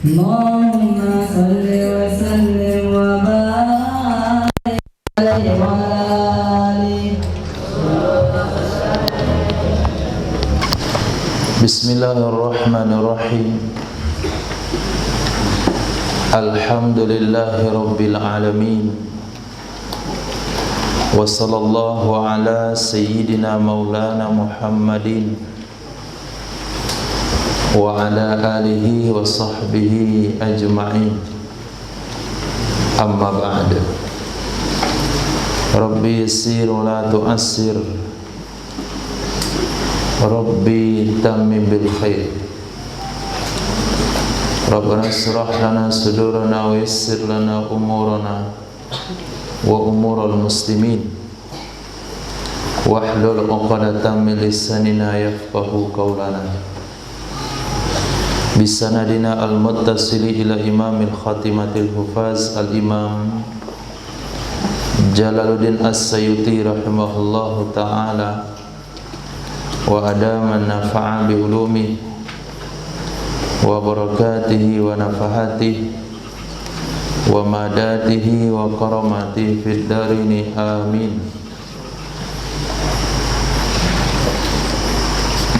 Allahumma salli wa sallim wa barik alaihi wa alihi. Bismillahirrahmanirrahim. Alhamdulillahi rabbil alamin. Wa sallallahu ala sayyidina maulana Muhammadin wa ala alihi wa sahbihi ajma'in. Amma ba'd. Rabbi yassir wa la tu'assir, Rabbi tammim bil khair. Rabbana israh lana sudurana wa yassir lana umurana wa umural muslimin, wahlul 'uqdatam min lisanina yafqahu qawlana. Bisanadina al-muttasili ila imamil khatimatil hufaz al-imam Jalaluddin As-Sayuti rahimahullahu ta'ala wa adaman nafa'a bi ulumi wa barakatihi wa nafahatihi wa madatihi wa karamatihi fid darini amin.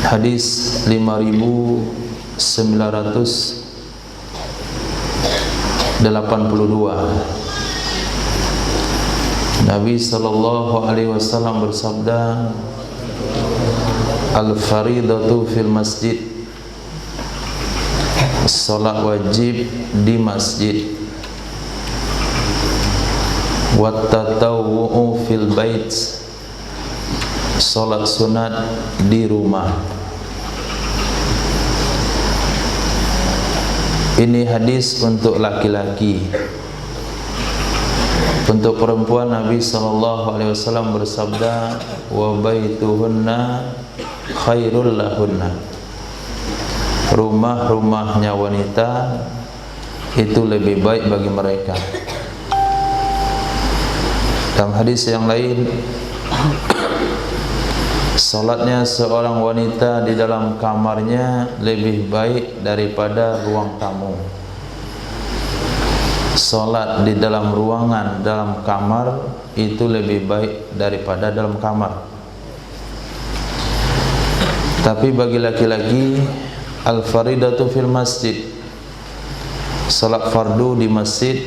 Hadis 5982. Nabi sallallahu alaihi wasallam bersabda, al-faridatu fil masjid, salat wajib di masjid, wat tatawwu fil bait, salat sunat di rumah. Ini hadis untuk laki-laki. Untuk perempuan, Nabi sallallahu alaihi wasallam bersabda, wa baituhunna khairul lahunna. Rumah-rumahnya wanita itu lebih baik bagi mereka. Dalam hadis yang lain, salatnya seorang wanita di dalam kamarnya lebih baik daripada ruang tamu. Salat di dalam ruangan, dalam kamar itu lebih baik daripada dalam kamar. Tapi bagi laki-laki, al-faridatu fil masjid, salat fardu di masjid,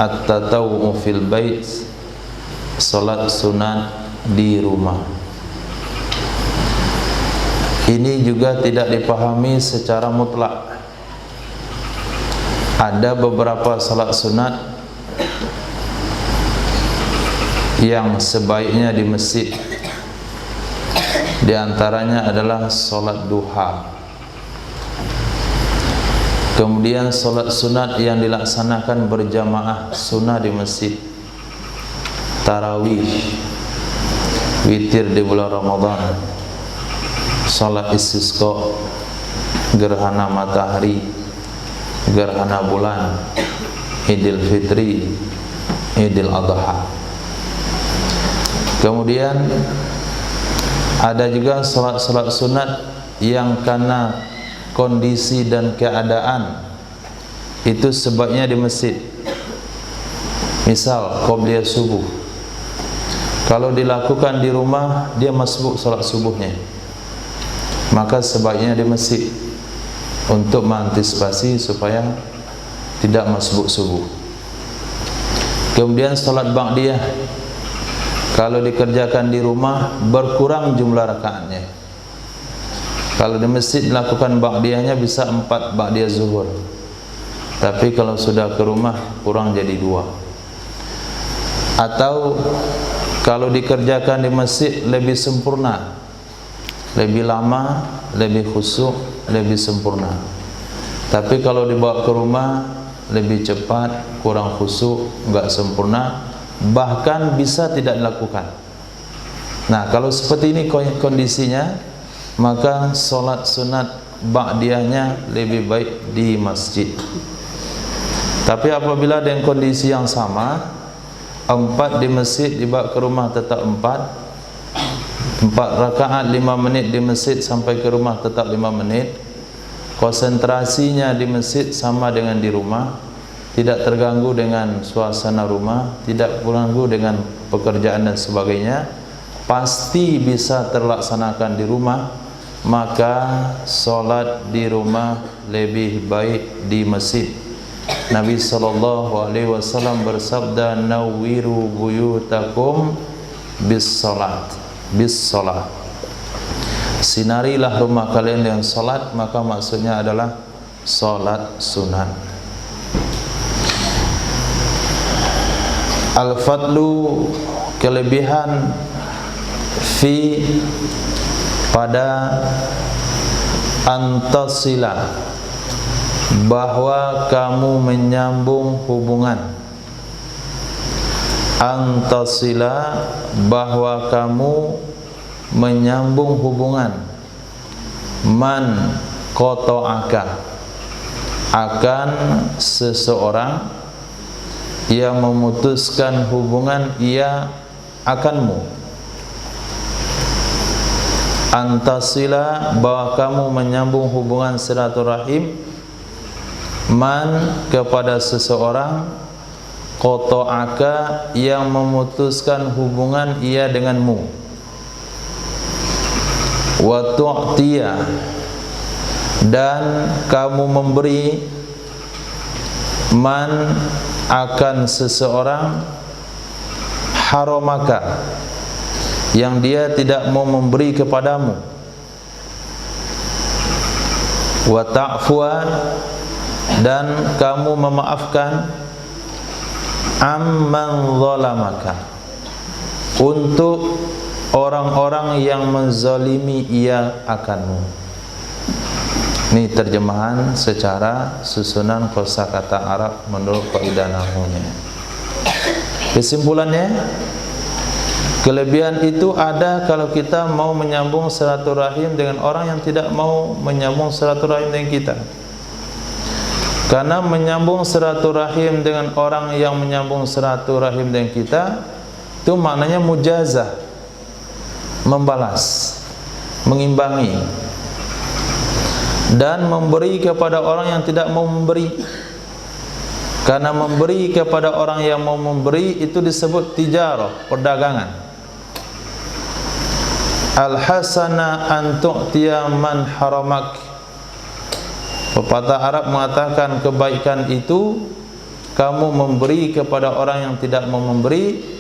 at-tatawwu fil bait, salat sunat di rumah. Ini juga tidak dipahami secara mutlak. Ada beberapa salat sunat yang sebaiknya di masjid. Di antaranya adalah salat duha. Kemudian salat sunat yang dilaksanakan berjamaah sunnah di masjid. Tarawih, witir di bulan Ramadan, salat istisqa, gerhana matahari, gerhana bulan, Idul Fitri, Idul Adha. Kemudian ada juga salat-salat sunat yang karena kondisi dan keadaan itu sebaiknya di masjid. Misal qobliyah subuh, kalau dilakukan di rumah dia masbuk salat subuhnya, maka sebaiknya di masjid untuk mengantisipasi supaya tidak masbuk subuh. Kemudian salat ba'diyah, kalau dikerjakan di rumah berkurang jumlah rakaatnya. Kalau di masjid dilakukan ba'diyahnya bisa 4 ba'diyah zuhur, tapi kalau sudah ke rumah kurang jadi 2. Atau kalau dikerjakan di masjid lebih sempurna, lebih lama, lebih khusyuk, lebih sempurna. Tapi kalau dibawa ke rumah lebih cepat, kurang khusyuk, enggak sempurna, bahkan bisa tidak dilakukan. Nah, kalau seperti ini kondisinya, maka salat sunat ba'diyahnya lebih baik di masjid. Tapi apabila dengan kondisi yang sama, 4 di masjid dibawa ke rumah tetap 4 rakaat 5 menit di masjid sampai ke rumah tetap 5 menit, konsentrasinya di masjid sama dengan di rumah, tidak terganggu dengan suasana rumah, tidak terganggu dengan pekerjaan dan sebagainya, pasti bisa terlaksanakan di rumah, maka sholat di rumah lebih baik di masjid. Nabi SAW bersabda, nawwiru buyutakum bis salat, sinarilah rumah kalian dengan salat, maka maksudnya adalah salat sunat. Al-fadlu, kelebihan, fi, pada, antasila, bahwa kamu menyambung hubungan, antasila, bahwa kamu menyambung hubungan, man qata'aka, akan seseorang yang memutuskan hubungan ia akanmu. Antasila, bahwa kamu menyambung hubungan silaturahim, man, kepada seseorang, qata'aka, yang memutuskan hubungan ia denganmu. Wa tu'tiya, dan kamu memberi, man, akan seseorang, haramaka, yang dia tidak mau memberi kepadamu. Wa ta'fuwa, dan kamu memaafkan, amman zalamaka, untuk orang-orang yang menzalimi ia akanmu. Ini terjemahan secara susunan kosakata Arab menurut kaidah nahwunya. Kesimpulannya, kelebihan itu ada kalau kita mau menyambung silaturahim dengan orang yang tidak mau menyambung silaturahim dengan kita. Karena menyambung silaturahim dengan orang yang menyambung silaturahim dengan kita, itu maknanya mujazah, membalas, mengimbangi. Dan memberi kepada orang yang tidak mau memberi, karena memberi kepada orang yang mau memberi itu disebut tijarah, perdagangan. Al-hasana an tu'tiya man haramak, pepatah Arab mengatakan kebaikan itu kamu memberi kepada orang yang tidak mau memberi.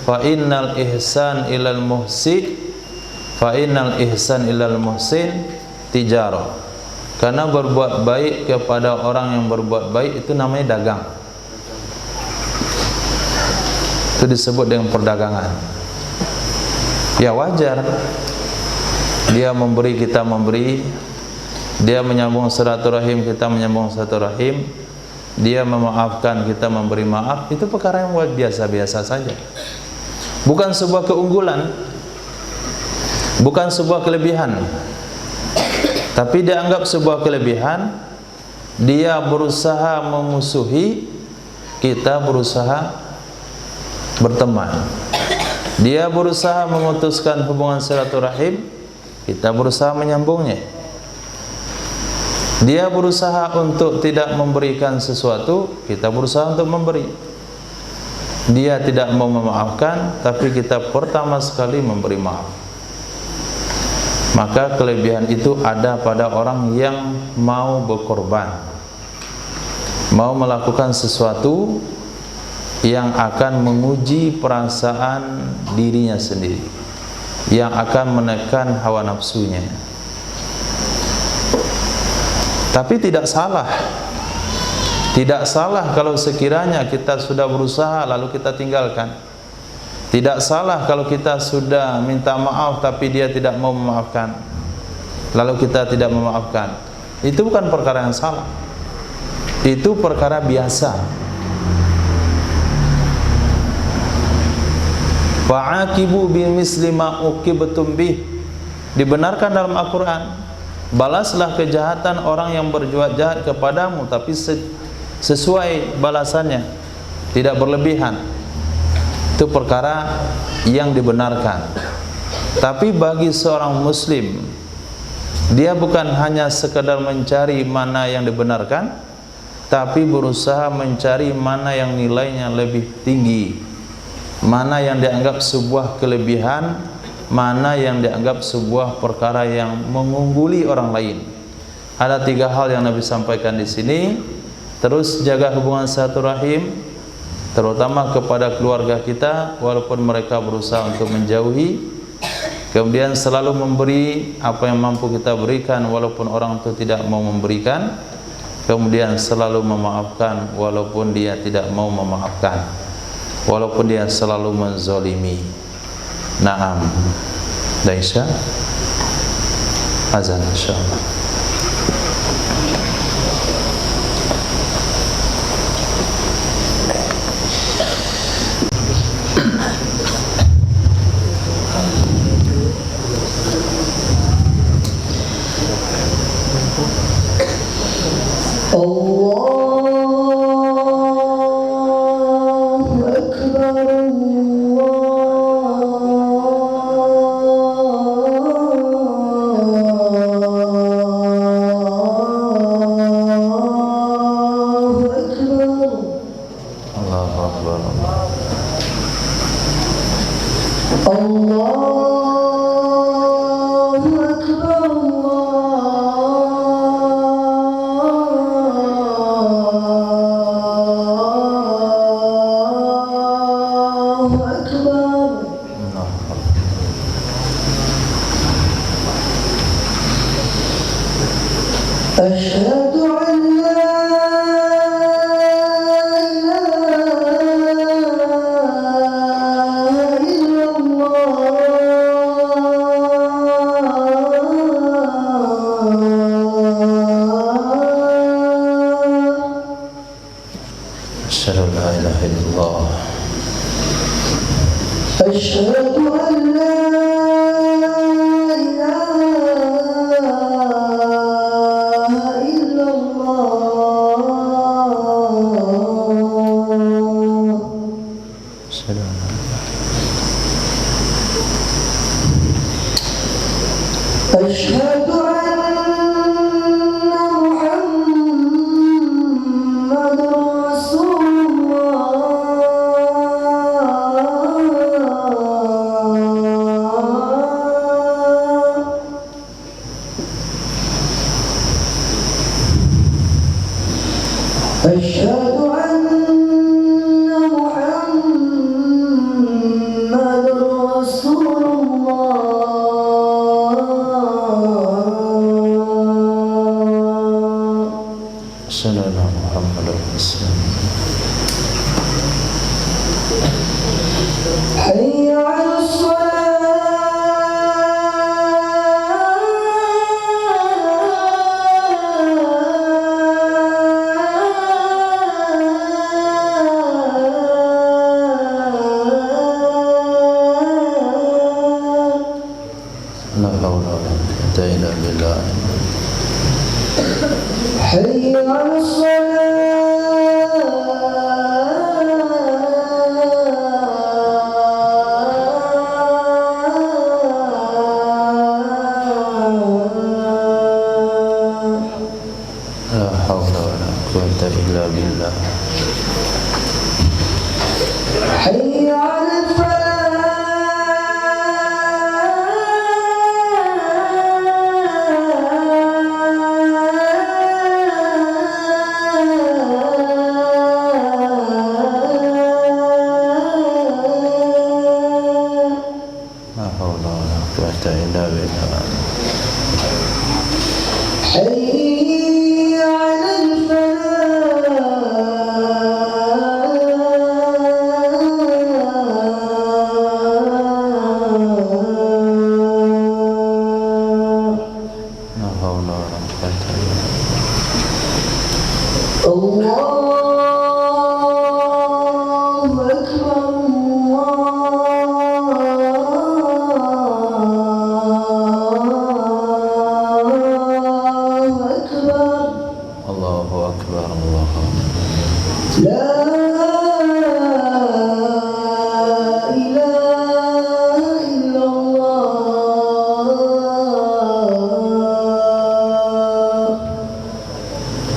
Fa innal ihsan ilal muhsin, fa innal ihsan ilal muhsin tijarah. Karena berbuat baik kepada orang yang berbuat baik itu namanya dagang. Itu disebut dengan perdagangan. Ya wajar, dia memberi, kita memberi. Dia menyambung silaturahim, kita menyambung silaturahim. Dia memaafkan, kita memberi maaf. Itu perkara yang biasa-biasa saja. Bukan sebuah keunggulan, bukan sebuah kelebihan, tapi dianggap sebuah kelebihan. Dia berusaha memusuhi, kita berusaha berteman. Dia berusaha memutuskan hubungan silaturahim, kita berusaha menyambungnya. Dia berusaha untuk tidak memberikan sesuatu, kita berusaha untuk memberi. Dia tidak mau memaafkan, tapi kita pertama sekali memberi maaf. Maka kelebihan itu ada pada orang yang mau berkorban, mau melakukan sesuatu yang akan menguji perasaan dirinya sendiri, yang akan menekan hawa nafsunya. Tapi tidak salah, tidak salah kalau sekiranya kita sudah berusaha lalu kita tinggalkan. Tidak salah kalau kita sudah minta maaf tapi dia tidak mau memaafkan, lalu kita tidak memaafkan. Itu bukan perkara yang salah, itu perkara biasa. Fa'aqibu bimisli ma uqibtum bih, dibenarkan dalam Al-Quran. Balaslah kejahatan orang yang berbuat jahat kepadamu, tapi sesuai balasannya, tidak berlebihan. Itu perkara yang dibenarkan. Tapi bagi seorang muslim Dia bukan hanya sekadar mencari mana yang dibenarkan, tapi berusaha mencari mana yang nilainya lebih tinggi, mana yang dianggap sebuah kelebihan, mana yang dianggap sebuah perkara yang mengungguli orang lain. Ada 3 hal yang Nabi sampaikan di sini. Terus jaga hubungan silaturahim, terutama kepada keluarga kita walaupun mereka berusaha untuk menjauhi. Kemudian selalu memberi apa yang mampu kita berikan walaupun orang itu tidak mau memberikan. Kemudian selalu memaafkan walaupun dia tidak mau memaafkan, walaupun dia selalu menzolimi. Naam. Daisha azan insyaallah.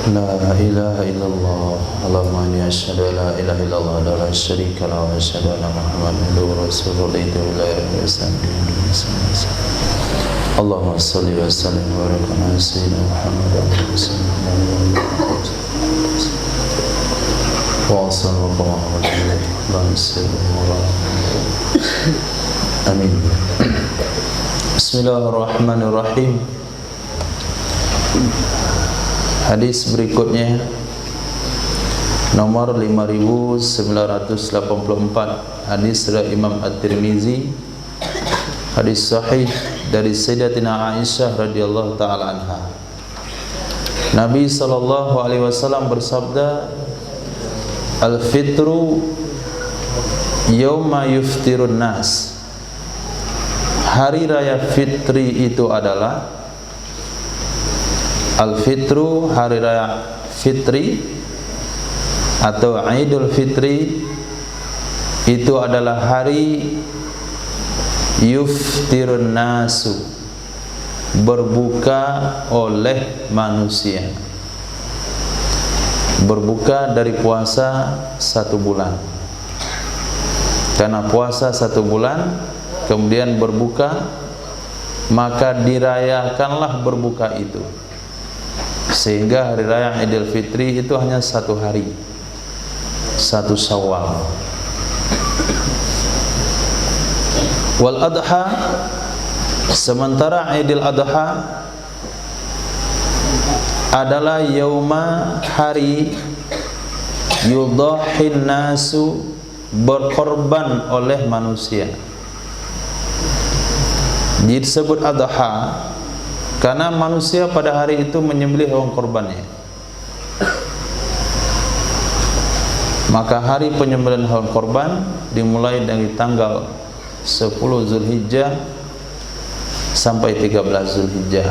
لا إله إلا الله اللهم إني أشهد أن لا إله إلا الله لا شريك له وأشهد أن محمدا رسول الله اللهم صل وسلم وبارك على سيدنا محمد وصلى الله عليه وسلم آمين. بسم الله الرحمن الرحيم. Hadis berikutnya nomor 5984, hadis dari Imam At-Tirmizi, hadis sahih dari Sayyidatina Aisyah radhiyallahu taala anha. Nabi sallallahu alaihi wasallam bersabda, "Al-fitru yauma yuftirun nas." Hari raya fitri itu adalah Al-fitru, hari raya fitri atau Idul Fitri itu adalah hari yuftirun nasu, berbuka oleh manusia, berbuka dari puasa 1 bulan. Karena puasa 1 bulan kemudian berbuka, maka dirayakanlah berbuka itu, sehingga hari raya Idul Fitri itu hanya 1 hari, 1 Syawal. Wal adha, sementara Idul Adha adalah yauma, hari yudhahin nasu, berkorban oleh manusia. Disebut adha karena manusia pada hari itu menyembelih hewan korbannya. Maka hari penyembelihan hewan korban dimulai dari tanggal 10 Zulhijjah sampai 13 Zulhijjah.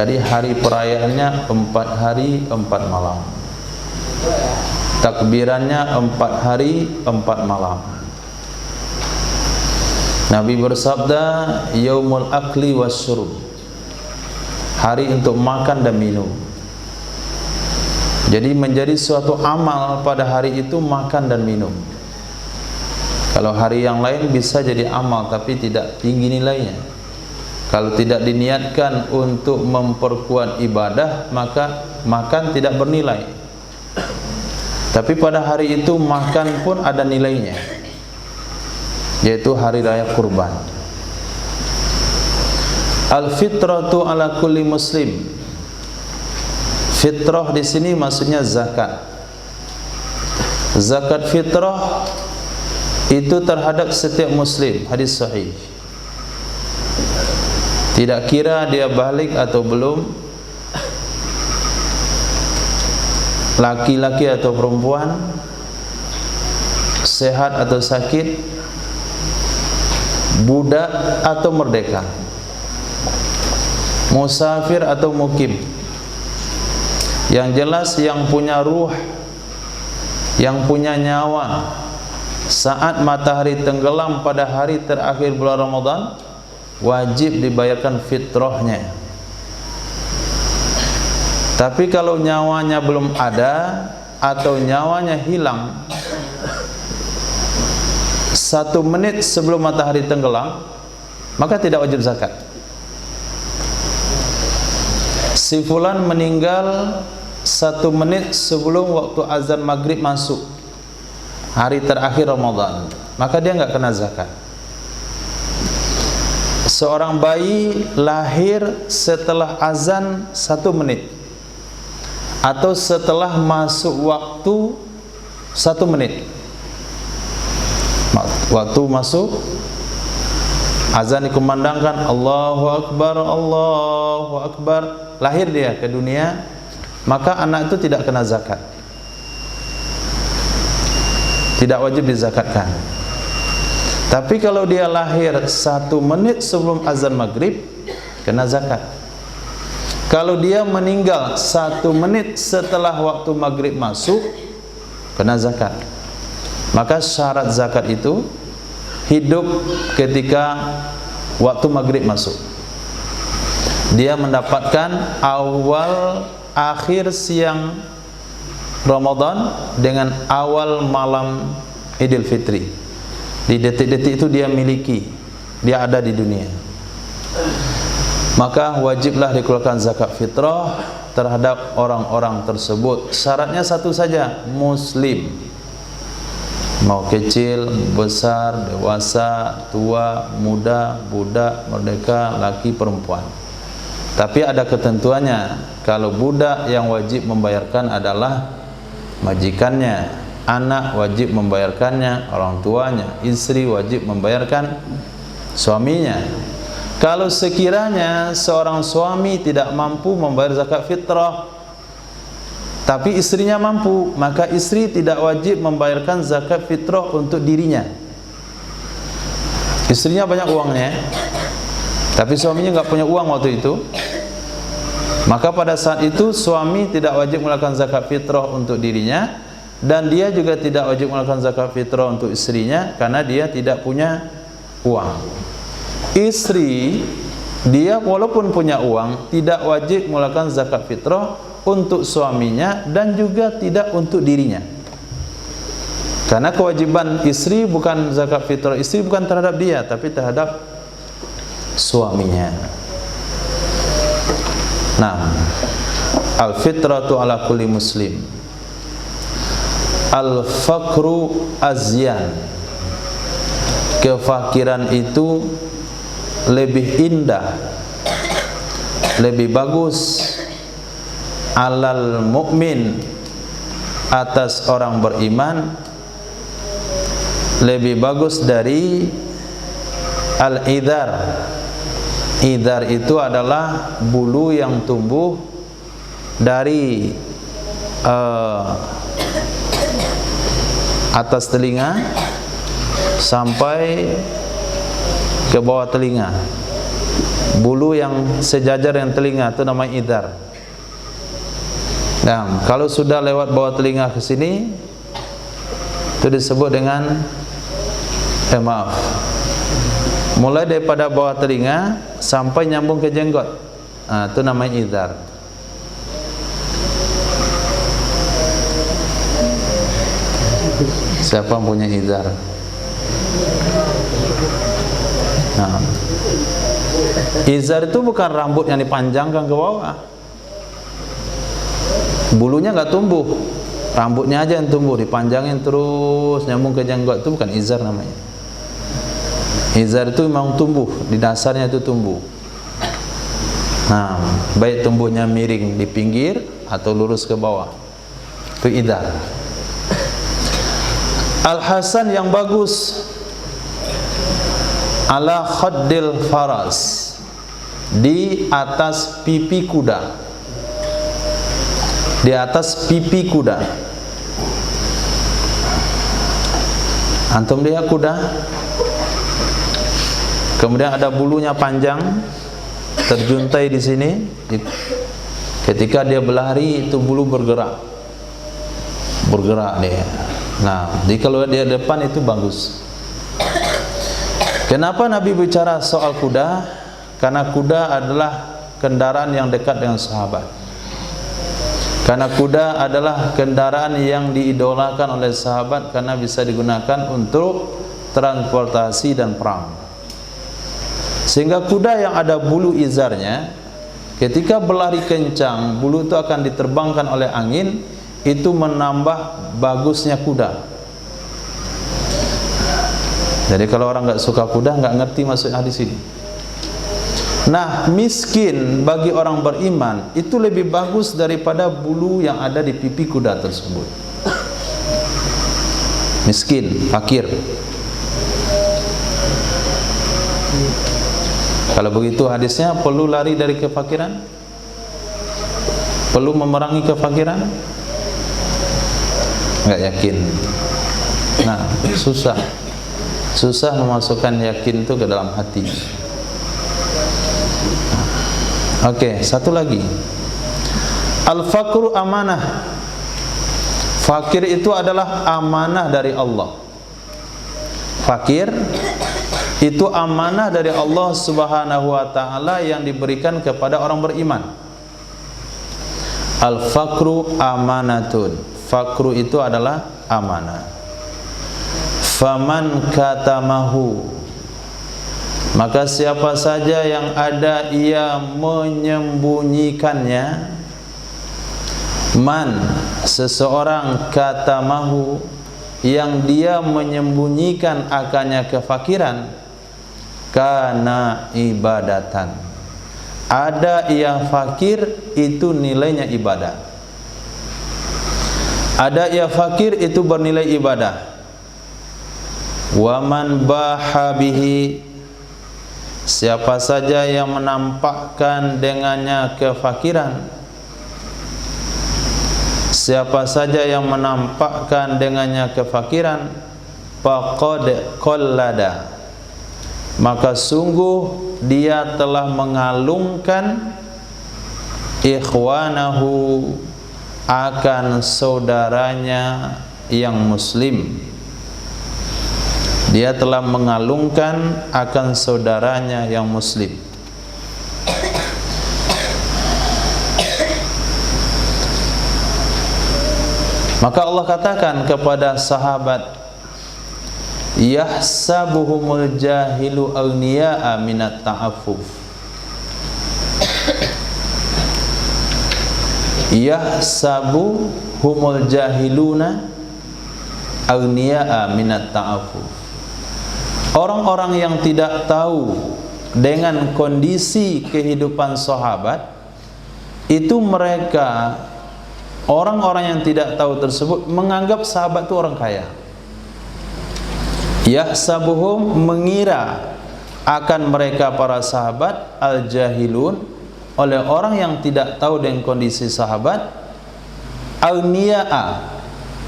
Jadi hari perayaannya 4 hari 4 malam. Takbirannya 4 hari 4 malam. Nabi bersabda, yaumul akli wasyurub, hari untuk makan dan minum. Jadi menjadi suatu amal pada hari itu makan dan minum. Kalau hari yang lain bisa jadi amal tapi tidak tinggi nilainya. Kalau tidak diniatkan untuk memperkuat ibadah, maka makan tidak bernilai. Tapi pada hari itu makan pun ada nilainya, yaitu hari raya kurban. Al-fitratu ala kulli muslim. Fitrah di sini maksudnya zakat. Zakat fitrah itu terhadap setiap muslim, hadis sahih. Tidak kira dia balik atau belum, laki-laki atau perempuan, sehat atau sakit, budak atau merdeka, musafir atau mukim. Yang jelas yang punya ruh, yang punya nyawa saat matahari tenggelam pada hari terakhir bulan Ramadan, wajib dibayarkan fitrahnya. Tapi kalau nyawanya belum ada atau nyawanya hilang 1 menit sebelum matahari tenggelam, maka tidak wajib zakat. Si fulan meninggal 1 menit sebelum waktu azan maghrib masuk, hari terakhir Ramadan, maka dia nggak kena zakat. Seorang bayi lahir setelah azan 1 menit atau setelah masuk waktu 1 menit, waktu masuk azan dikumandangkan, Allahu Akbar, Allahu Akbar, lahir dia ke dunia, maka anak itu tidak kena zakat, tidak wajib dizakatkan. Tapi kalau dia lahir 1 menit sebelum azan maghrib, kena zakat. Kalau dia meninggal 1 menit setelah waktu maghrib masuk, kena zakat. Maka syarat zakat itu hidup ketika waktu maghrib masuk. Dia mendapatkan awal akhir siang Ramadan dengan awal malam Idul Fitri. Di detik-detik itu dia miliki, dia ada di dunia. Maka wajiblah dikeluarkan zakat fitrah terhadap orang-orang tersebut. Syaratnya satu saja, muslim. Mau kecil, besar, dewasa, tua, muda, budak, merdeka, laki, perempuan. Tapi ada ketentuannya. Kalau budak yang wajib membayarkan adalah majikannya, anak wajib membayarkannya, orang tuanya, istri wajib membayarkan suaminya. Kalau sekiranya seorang suami tidak mampu membayar zakat fitrah, tapi istrinya mampu, maka istri tidak wajib membayarkan zakat fitrah untuk dirinya. Istrinya banyak uangnya, tapi suaminya nggak punya uang waktu itu. Maka pada saat itu suami tidak wajib melakukan zakat fitrah untuk dirinya, dan dia juga tidak wajib melakukan zakat fitrah untuk istrinya karena dia tidak punya uang. Istri, dia walaupun punya uang, tidak wajib melakukan zakat fitrah untuk suaminya dan juga tidak untuk dirinya. Karena kewajiban istri bukan zakat fitrah istri bukan terhadap dia, tapi terhadap suaminya. Nah, al-fitratu ala kulli muslim. Al-fakru azyan. Kefakiran itu lebih indah, lebih bagus alal mukmin, atas orang beriman, lebih bagus dari al-idhar. Idhar itu adalah bulu yang tumbuh dari atas telinga sampai ke bawah telinga. Bulu yang sejajar dengan telinga itu namanya idhar. Nah, kalau sudah lewat bawah telinga ke sini, itu disebut dengan mulai daripada bawah telinga sampai nyambung ke jenggot, nah, itu namanya idhar. Siapa yang punya idhar? Nah, izar itu bukan rambut yang dipanjangkan ke bawah. Bulunya nggak tumbuh, rambutnya aja yang tumbuh, dipanjangin terus nyambung ke jenggot, itu bukan izar namanya. Izar itu memang tumbuh, di dasarnya itu tumbuh. Nah, baik tumbuhnya miring di pinggir atau lurus ke bawah, itu izar. Al-hasan yang bagus ala khaddil faras, di atas pipi kuda. Di atas pipi kuda. Antum lihat kuda, kemudian ada bulunya panjang terjuntai di sini. Ketika dia berlari itu bulu bergerak dia. Nah, jadi kalau dia depan itu bagus. Kenapa Nabi bicara soal kuda? Karena kuda adalah kendaraan yang dekat dengan sahabat. Karena kuda adalah kendaraan yang diidolakan oleh sahabat karena bisa digunakan untuk transportasi dan perang. Sehingga kuda yang ada bulu izarnya, ketika berlari kencang, bulu itu akan diterbangkan oleh angin, itu menambah bagusnya kuda. Jadi kalau orang nggak suka kuda, nggak ngerti maksud hadis ini. Nah, miskin bagi orang beriman itu lebih bagus daripada bulu yang ada di pipi kuda tersebut. Miskin, fakir. Kalau begitu hadisnya, perlu lari dari kefakiran? Perlu memerangi kefakiran? Nggak yakin. Nah, susah memasukkan yakin itu ke dalam hati. Oke, satu lagi. Al-fakru amanah. Fakir itu adalah amanah dari Allah. Fakir itu amanah dari Allah Subhanahu wa taala yang diberikan kepada orang beriman. Al-fakru amanatun. Fakru itu adalah amanah. Faman katamahu, maka siapa saja yang ada ia menyembunyikannya. Man, seseorang katamahu, yang dia menyembunyikan akannya kefakiran, kana ibadatan, ada ia fakir, itu nilainya ibadah. Ada ia fakir, itu bernilai ibadah. Waman bahabihi, siapa saja yang menampakkan dengannya kefakiran, siapa saja yang menampakkan dengannya kefakiran, faqad qallada, maka sungguh dia telah mengalungkan ikhwanahu, akan saudaranya yang muslim. Dia telah mengalungkan akan saudaranya yang muslim. Maka Allah katakan kepada sahabat, yahsabuhumul jahilu aghniya'a minat ta'affuf. Yahsabuhumul jahiluna aghniya'a minat ta'affuf. Orang-orang yang tidak tahu dengan kondisi kehidupan sahabat, itu mereka, orang-orang yang tidak tahu tersebut menganggap sahabat itu orang kaya. Yahsabuhum, mengira akan mereka para sahabat, al-jahilun, oleh orang yang tidak tahu dengan kondisi sahabat, aghniya'a,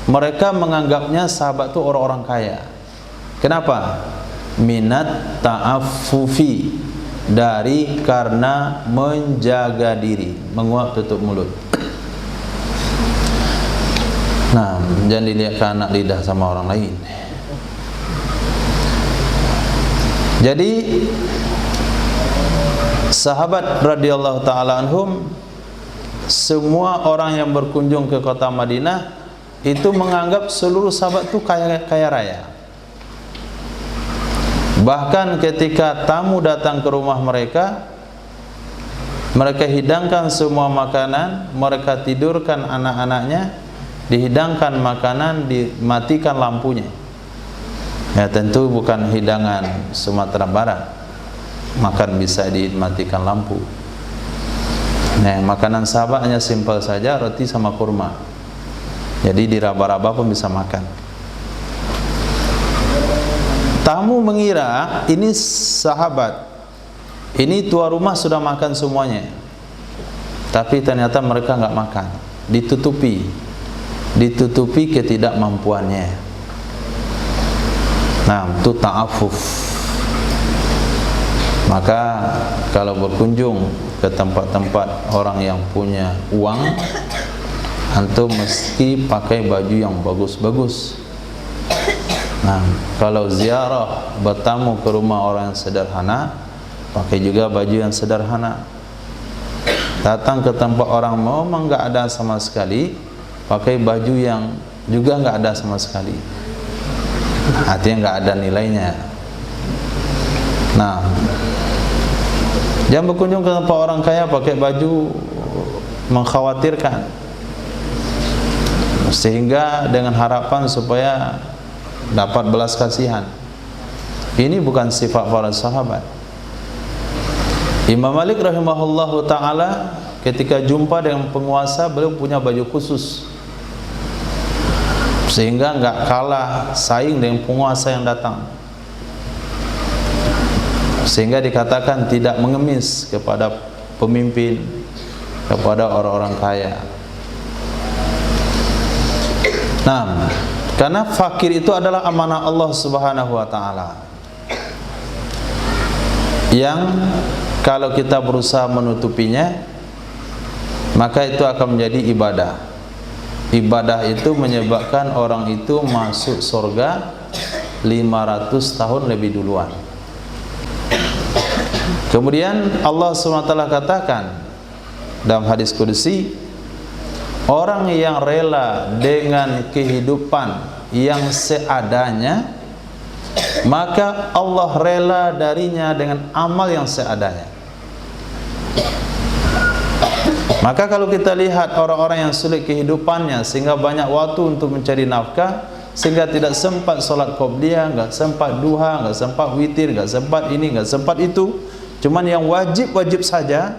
mereka menganggapnya sahabat itu orang-orang kaya. Kenapa? Minat ta'affufi, dari karena menjaga diri, menguap tutup mulut. Nah, jangan dilihat ke anak lidah sama orang lain. Jadi sahabat radhiyallahu taala anhum, semua orang yang berkunjung ke kota Madinah itu menganggap seluruh sahabat itu kaya raya. Bahkan ketika tamu datang ke rumah mereka, mereka hidangkan semua makanan, mereka tidurkan anak-anaknya, dihidangkan makanan, dimatikan lampunya. Ya, tentu bukan hidangan Sumatera Barat, makan bisa dimatikan lampu. Nah, makanan sahabat hanya simpel saja, roti sama kurma. Jadi diraba-raba pun bisa makan. Tamu mengira ini sahabat, ini tuan rumah sudah makan semuanya, tapi ternyata mereka nggak makan, ditutupi ketidakmampuannya. Nah, itu ta'affuf. Maka kalau berkunjung ke tempat-tempat orang yang punya uang, antum mesti pakai baju yang bagus-bagus. Nah, kalau ziarah bertamu ke rumah orang yang sederhana, pakai juga baju yang sederhana. Datang ke tempat orang memang nggak ada sama sekali, pakai baju yang juga nggak ada sama sekali, artinya nggak ada nilainya. Nah, jangan berkunjung ke tempat orang kaya pakai baju mengkhawatirkan, sehingga dengan harapan supaya dapat belas kasihan. Ini bukan sifat para sahabat. Imam Malik rahimahullahu ta'ala ketika jumpa dengan penguasa, beliau punya baju khusus, sehingga nggak kalah saing dengan penguasa yang datang, sehingga dikatakan tidak mengemis kepada pemimpin, kepada orang-orang kaya. Nah, karena fakir itu adalah amanah Allah Subhanahu wa taala, yang kalau kita berusaha menutupinya, maka itu akan menjadi ibadah. Ibadah itu menyebabkan orang itu masuk surga 500 tahun lebih duluan. Kemudian Allah SWT katakan dalam hadis qudsi, Orang yang rela dengan kehidupan yang seadanya, maka Allah rela darinya dengan amal yang seadanya. Maka kalau kita lihat orang-orang yang sulit kehidupannya sehingga banyak waktu untuk mencari nafkah, sehingga tidak sempat solat qobliyah, enggak sempat duha, enggak sempat witir, enggak sempat ini, enggak sempat itu, cuman yang wajib-wajib saja,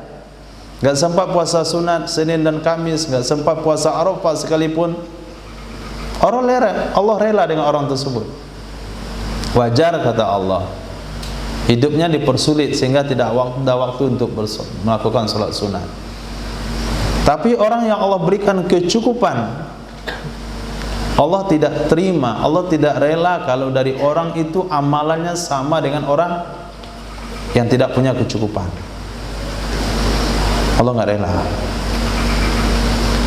enggak sempat puasa sunat Senin dan Kamis, enggak sempat puasa Arafah sekalipun, Allah rela dengan orang tersebut. Wajar kata Allah, hidupnya dipersulit sehingga tidak ada waktu untuk melakukan solat sunat. Tapi orang yang Allah berikan kecukupan, Allah tidak terima, Allah tidak rela kalau dari orang itu amalannya sama dengan orang yang tidak punya kecukupan. Allah nggak rela.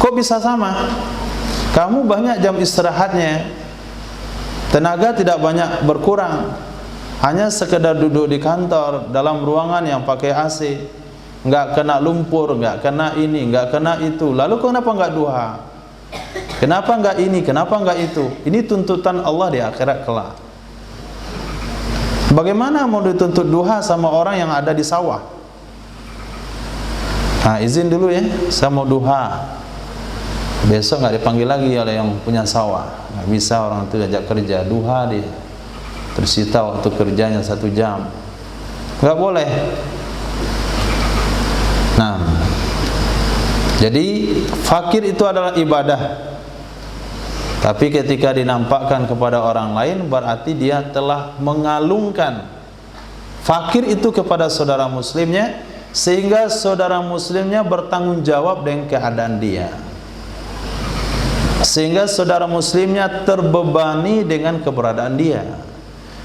Kok bisa sama? Kamu banyak jam istirahatnya, tenaga tidak banyak berkurang, hanya sekedar duduk di kantor dalam ruangan yang pakai AC, nggak kena lumpur, nggak kena ini, nggak kena itu. Lalu kenapa nggak duha? Kenapa nggak ini? Kenapa nggak itu? Ini tuntutan Allah di akhirat kelak. Bagaimana mau dituntut duha sama orang yang ada di sawah? Nah, izin dulu ya, saya mau duha. Besok nggak dipanggil lagi oleh yang punya sawah. Nggak bisa orang itu diajak kerja, duha dia. Tersita waktu kerjanya 1 jam. Nggak boleh. Nah, jadi fakir itu adalah ibadah. Tapi ketika dinampakkan kepada orang lain, berarti dia telah mengalungkan fakir itu kepada saudara muslimnya, sehingga saudara muslimnya bertanggung jawab dengan keadaan dia, sehingga saudara muslimnya terbebani dengan keberadaan dia.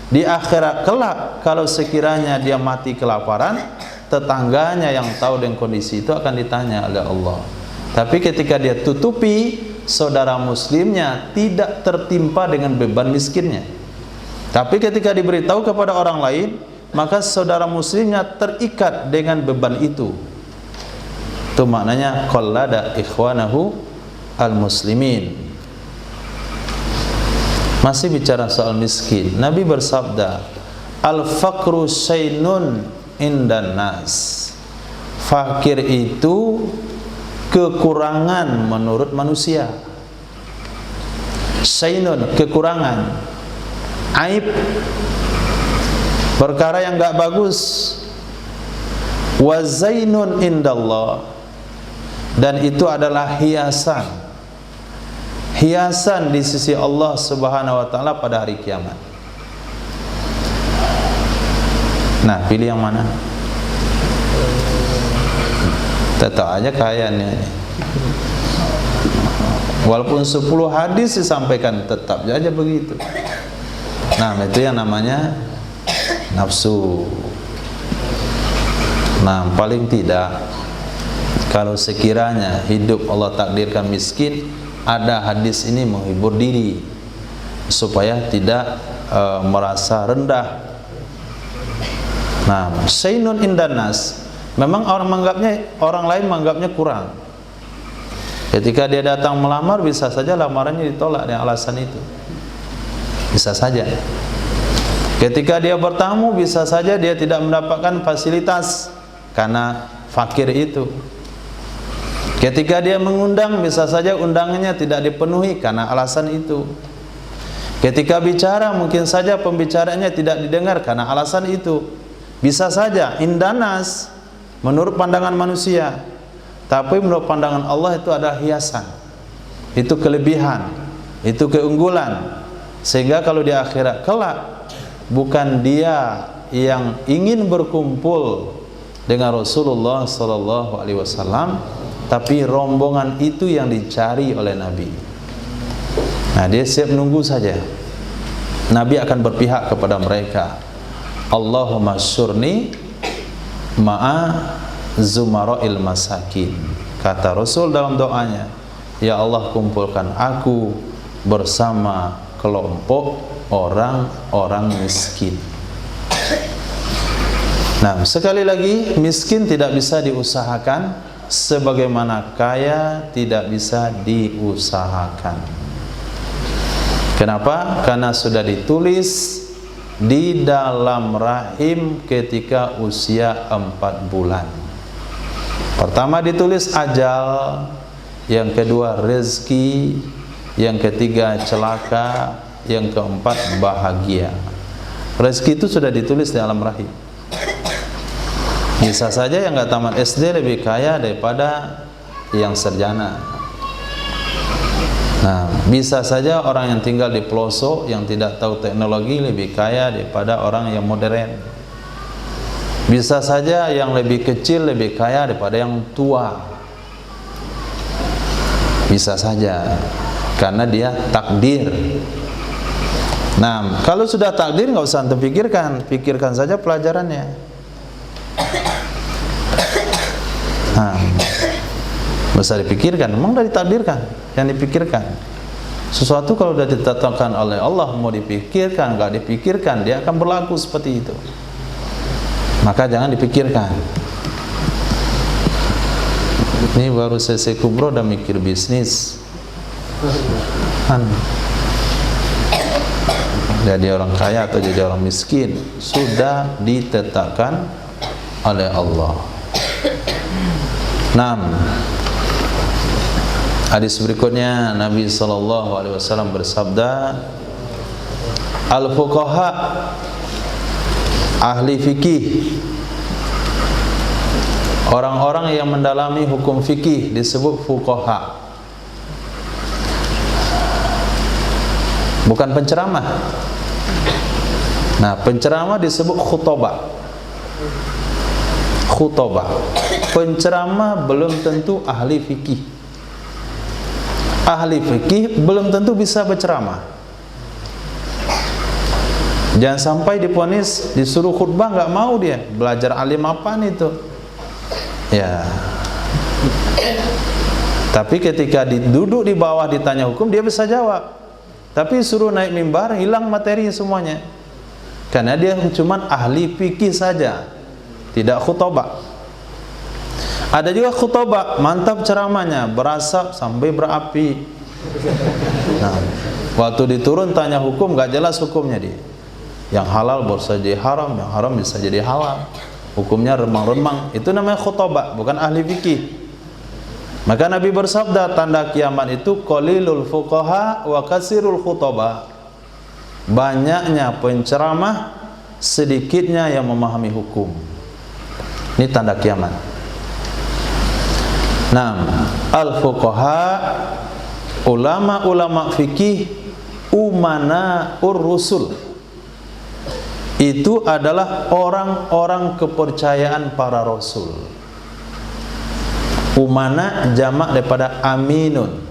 Di akhirat kelak, kalau sekiranya dia mati kelaparan, tetangganya yang tahu dengan kondisi itu akan ditanya oleh Allah. Tapi ketika dia tutupi, saudara muslimnya tidak tertimpa dengan beban miskinnya. Tapi ketika diberitahu kepada orang lain, maka saudara muslimnya terikat dengan beban itu. Itu maknanya qallada ikhwanahu al-muslimin. Masih bicara soal miskin, Nabi bersabda, al-faqru syainun indan nas. Fakir itu kekurangan menurut manusia. Syainun, kekurangan, aib, perkara yang enggak bagus. Wa zainun indallah, dan itu adalah hiasan. Hiasan di sisi Allah Subhanahu wa taala pada hari kiamat. Nah, pilih yang mana? Tetap aja kayaknya. Walaupun 10 hadis disampaikan, tetap aja begitu. Nah, itu yang namanya nafsu. Nah, paling tidak, kalau sekiranya hidup Allah takdirkan miskin, ada hadis ini menghibur diri supaya tidak merasa rendah. Nah, syainun indanas, memang orang lain menganggapnya kurang. Ketika dia datang melamar, bisa saja lamarannya ditolak dengan alasan itu. Bisa saja. Ketika dia bertamu, bisa saja dia tidak mendapatkan fasilitas karena fakir itu. Ketika dia mengundang, bisa saja undangannya tidak dipenuhi karena alasan itu. Ketika bicara, mungkin saja pembicaraannya tidak didengar karena alasan itu. Bisa saja indanas menurut pandangan manusia, tapi menurut pandangan Allah itu adalah hiasan, itu kelebihan, itu keunggulan. Sehingga kalau di akhirat kelak, bukan dia yang ingin berkumpul dengan Rasulullah SAW, tapi rombongan itu yang dicari oleh Nabi. Nah, dia siap menunggu saja. Nabi akan berpihak kepada mereka. Allahumma syurni ma'a zumara'il masakin. Kata Rasul dalam doanya, ya Allah, kumpulkan aku bersama kelompok orang-orang miskin. Nah, sekali lagi, miskin tidak bisa diusahakan sebagaimana kaya tidak bisa diusahakan. Kenapa? Karena sudah ditulis di dalam rahim ketika usia 4 bulan. Pertama ditulis ajal, yang kedua rezeki, yang ketiga celaka, yang keempat bahagia. Rezeki itu sudah ditulis di dalam rahim. Bisa saja yang nggak tamat SD lebih kaya daripada yang sarjana. Nah, bisa saja orang yang tinggal di pelosok yang tidak tahu teknologi lebih kaya daripada orang yang modern. Bisa saja yang lebih kecil lebih kaya daripada yang tua. Bisa saja, karena dia takdir. Nah, kalau sudah takdir nggak usah antum pikirkan, pikirkan saja pelajarannya. Nah, bisa dipikirkan, memang sudah ditakdirkan, yang dipikirkan. Sesuatu kalau sudah ditetapkan oleh Allah, mau dipikirkan, nggak dipikirkan, dia akan berlaku seperti itu. Maka jangan dipikirkan. Ini baru selesai kubro udah mikir bisnis. Jadi orang kaya atau jadi orang miskin sudah ditetapkan oleh Allah. 6. Hadis berikutnya Nabi SAW bersabda, al-fuqaha, ahli fikih, orang-orang yang mendalami hukum fikih disebut fuqaha. Bukan penceramah. Nah, penceramah disebut khutbah. Khutbah. Penceramah belum tentu ahli fikih. Ahli fikih belum tentu bisa berceramah. Jangan sampai diponis disuruh khutbah nggak mau dia. Belajar alim apaan itu? Ya. Tapi ketika duduk di bawah ditanya hukum dia bisa jawab. Tapi suruh naik mimbar hilang materi semuanya. Karena dia cuma ahli fikih saja, tidak khutbah. Ada juga khutbah, mantap ceramahnya, berasap sampai berapi. Nah, waktu diturun tanya hukum, gak jelas hukumnya dia. Yang halal bisa jadi haram, yang haram bisa jadi halal. Hukumnya remang-remang. Itu namanya khutbah, bukan ahli fikih. Maka Nabi bersabda, tanda kiamat itu qalilul fuqaha wa kasirul khutbah. Banyaknya penceramah, sedikitnya yang memahami hukum. Ini tanda kiamat. Nah, al-fuqaha, ulama-ulama fikih, umana ur-rusul. Itu adalah orang-orang kepercayaan para rasul. Umana jamak daripada aminun.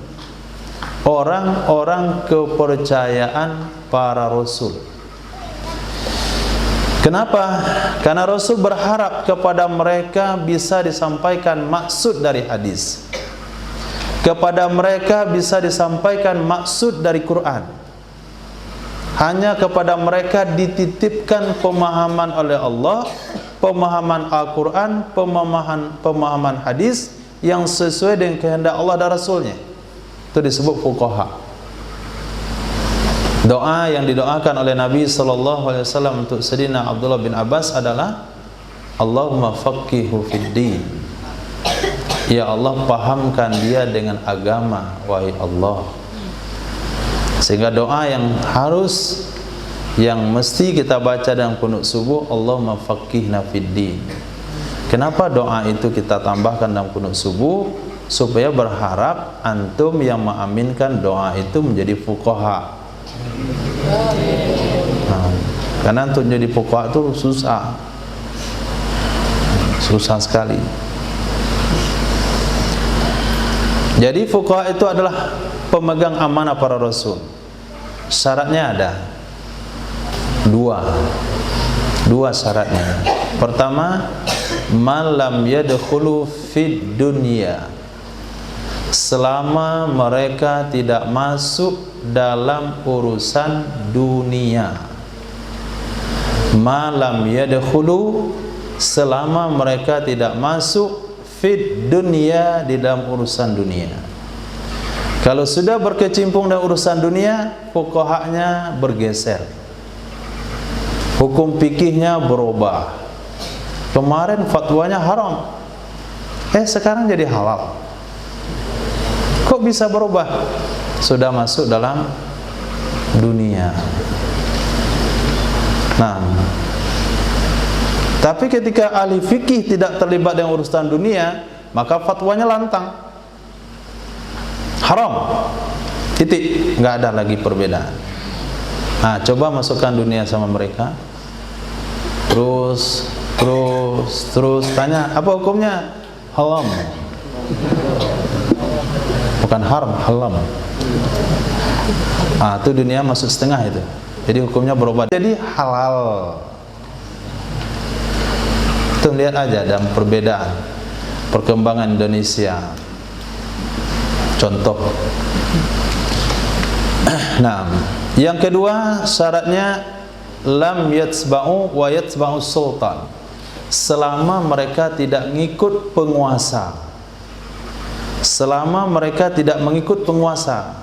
Orang-orang kepercayaan para rasul. Kenapa? Karena Rasul berharap kepada mereka bisa disampaikan maksud dari hadis. Kepada mereka bisa disampaikan maksud dari Quran. Hanya kepada mereka dititipkan pemahaman oleh Allah, pemahaman Al-Quran, pemahaman hadis yang sesuai dengan kehendak Allah dan Rasulnya. Itu disebut fuqaha. Doa yang didoakan oleh Nabi SAW untuk Sayyidina Abdullah bin Abbas adalah Allahumma faqihu fid din. Ya Allah, pahamkan dia dengan agama, wahai Allah. Sehingga doa yang harus, yang mesti kita baca dalam qunut subuh, Allahumma faqihna fid din. Kenapa doa itu kita tambahkan dalam qunut subuh? Supaya berharap antum yang mengaminkan doa itu menjadi fuqaha. Nah, karena untuk jadi fuqaha itu susah sekali. Jadi fuqaha itu adalah pemegang amanah para rasul. Syaratnya ada dua syaratnya. Pertama, malam yadkhulu fid dunya, selama mereka tidak masuk dalam urusan dunia. Malam yadkhulu, selama mereka tidak masuk fit dunia, di dalam urusan dunia. Kalau sudah berkecimpung dalam urusan dunia, fuqahanya bergeser, hukum fikihnya berubah. Kemarin fatwanya haram, sekarang jadi halal. Kok bisa berubah? Sudah masuk dalam dunia. Nah, tapi ketika ahli fikih tidak terlibat dengan urusan dunia, maka fatwanya lantang, haram, titik, nggak ada lagi perbedaan. Nah, coba masukkan dunia sama mereka, terus tanya, apa hukumnya? Haram. Bukan haram, haram. Itu dunia masuk setengah itu. Jadi hukumnya berubah jadi halal. Itu lihat aja dalam perbedaan perkembangan Indonesia. Contoh. Nah, yang kedua syaratnya lam yatsba'u wa yatsba'u sultan. Selama mereka tidak mengikut penguasa. Selama mereka tidak mengikut penguasa.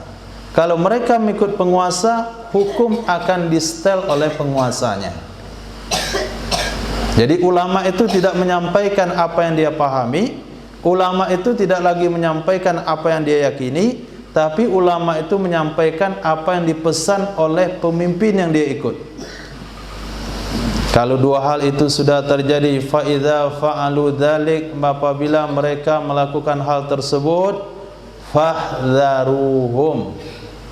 Kalau mereka mengikut penguasa, hukum akan disetel oleh penguasanya. Jadi ulama itu tidak menyampaikan apa yang dia pahami, ulama itu tidak lagi menyampaikan apa yang dia yakini, tapi ulama itu menyampaikan apa yang dipesan oleh pemimpin yang dia ikut. Kalau dua hal itu sudah terjadi, fa idza fa'alu dzalik, apabila mereka melakukan hal tersebut, fahdharuhum,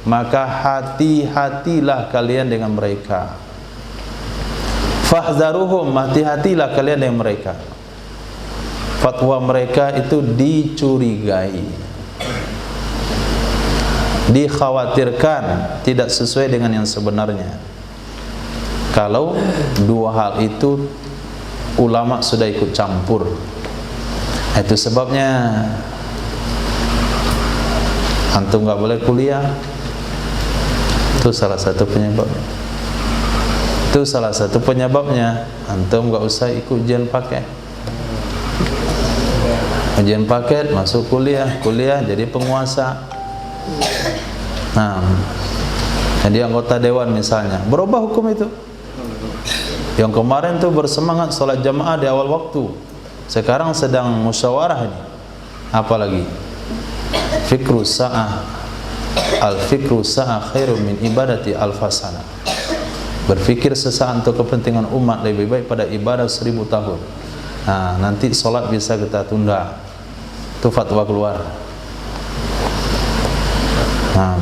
maka hati-hatilah kalian dengan mereka. Fahdharuhum, hati-hatilah kalian dengan mereka. Fatwa mereka itu dicurigai, dikhawatirkan tidak sesuai dengan yang sebenarnya. Kalau dua hal itu ulama sudah ikut campur, itu sebabnya antum nggak boleh kuliah. Itu salah satu penyebabnya. Itu salah satu penyebabnya. Antum nggak usah ikut ujian paket. Ujian paket masuk kuliah, kuliah jadi penguasa. Nah, jadi anggota dewan misalnya, berubah hukum itu. Yang kemarin tuh bersemangat sholat jamaah di awal waktu, sekarang sedang musyawarah ini. Apalagi fikru sa'ah, al-fikru sa'ah khairum min ibadati alfasana. Berfikir sesaat untuk kepentingan umat lebih baik pada ibadah 1000 tahun. Nah, nanti sholat bisa kita tunda. Itu fatwa keluar. Nah,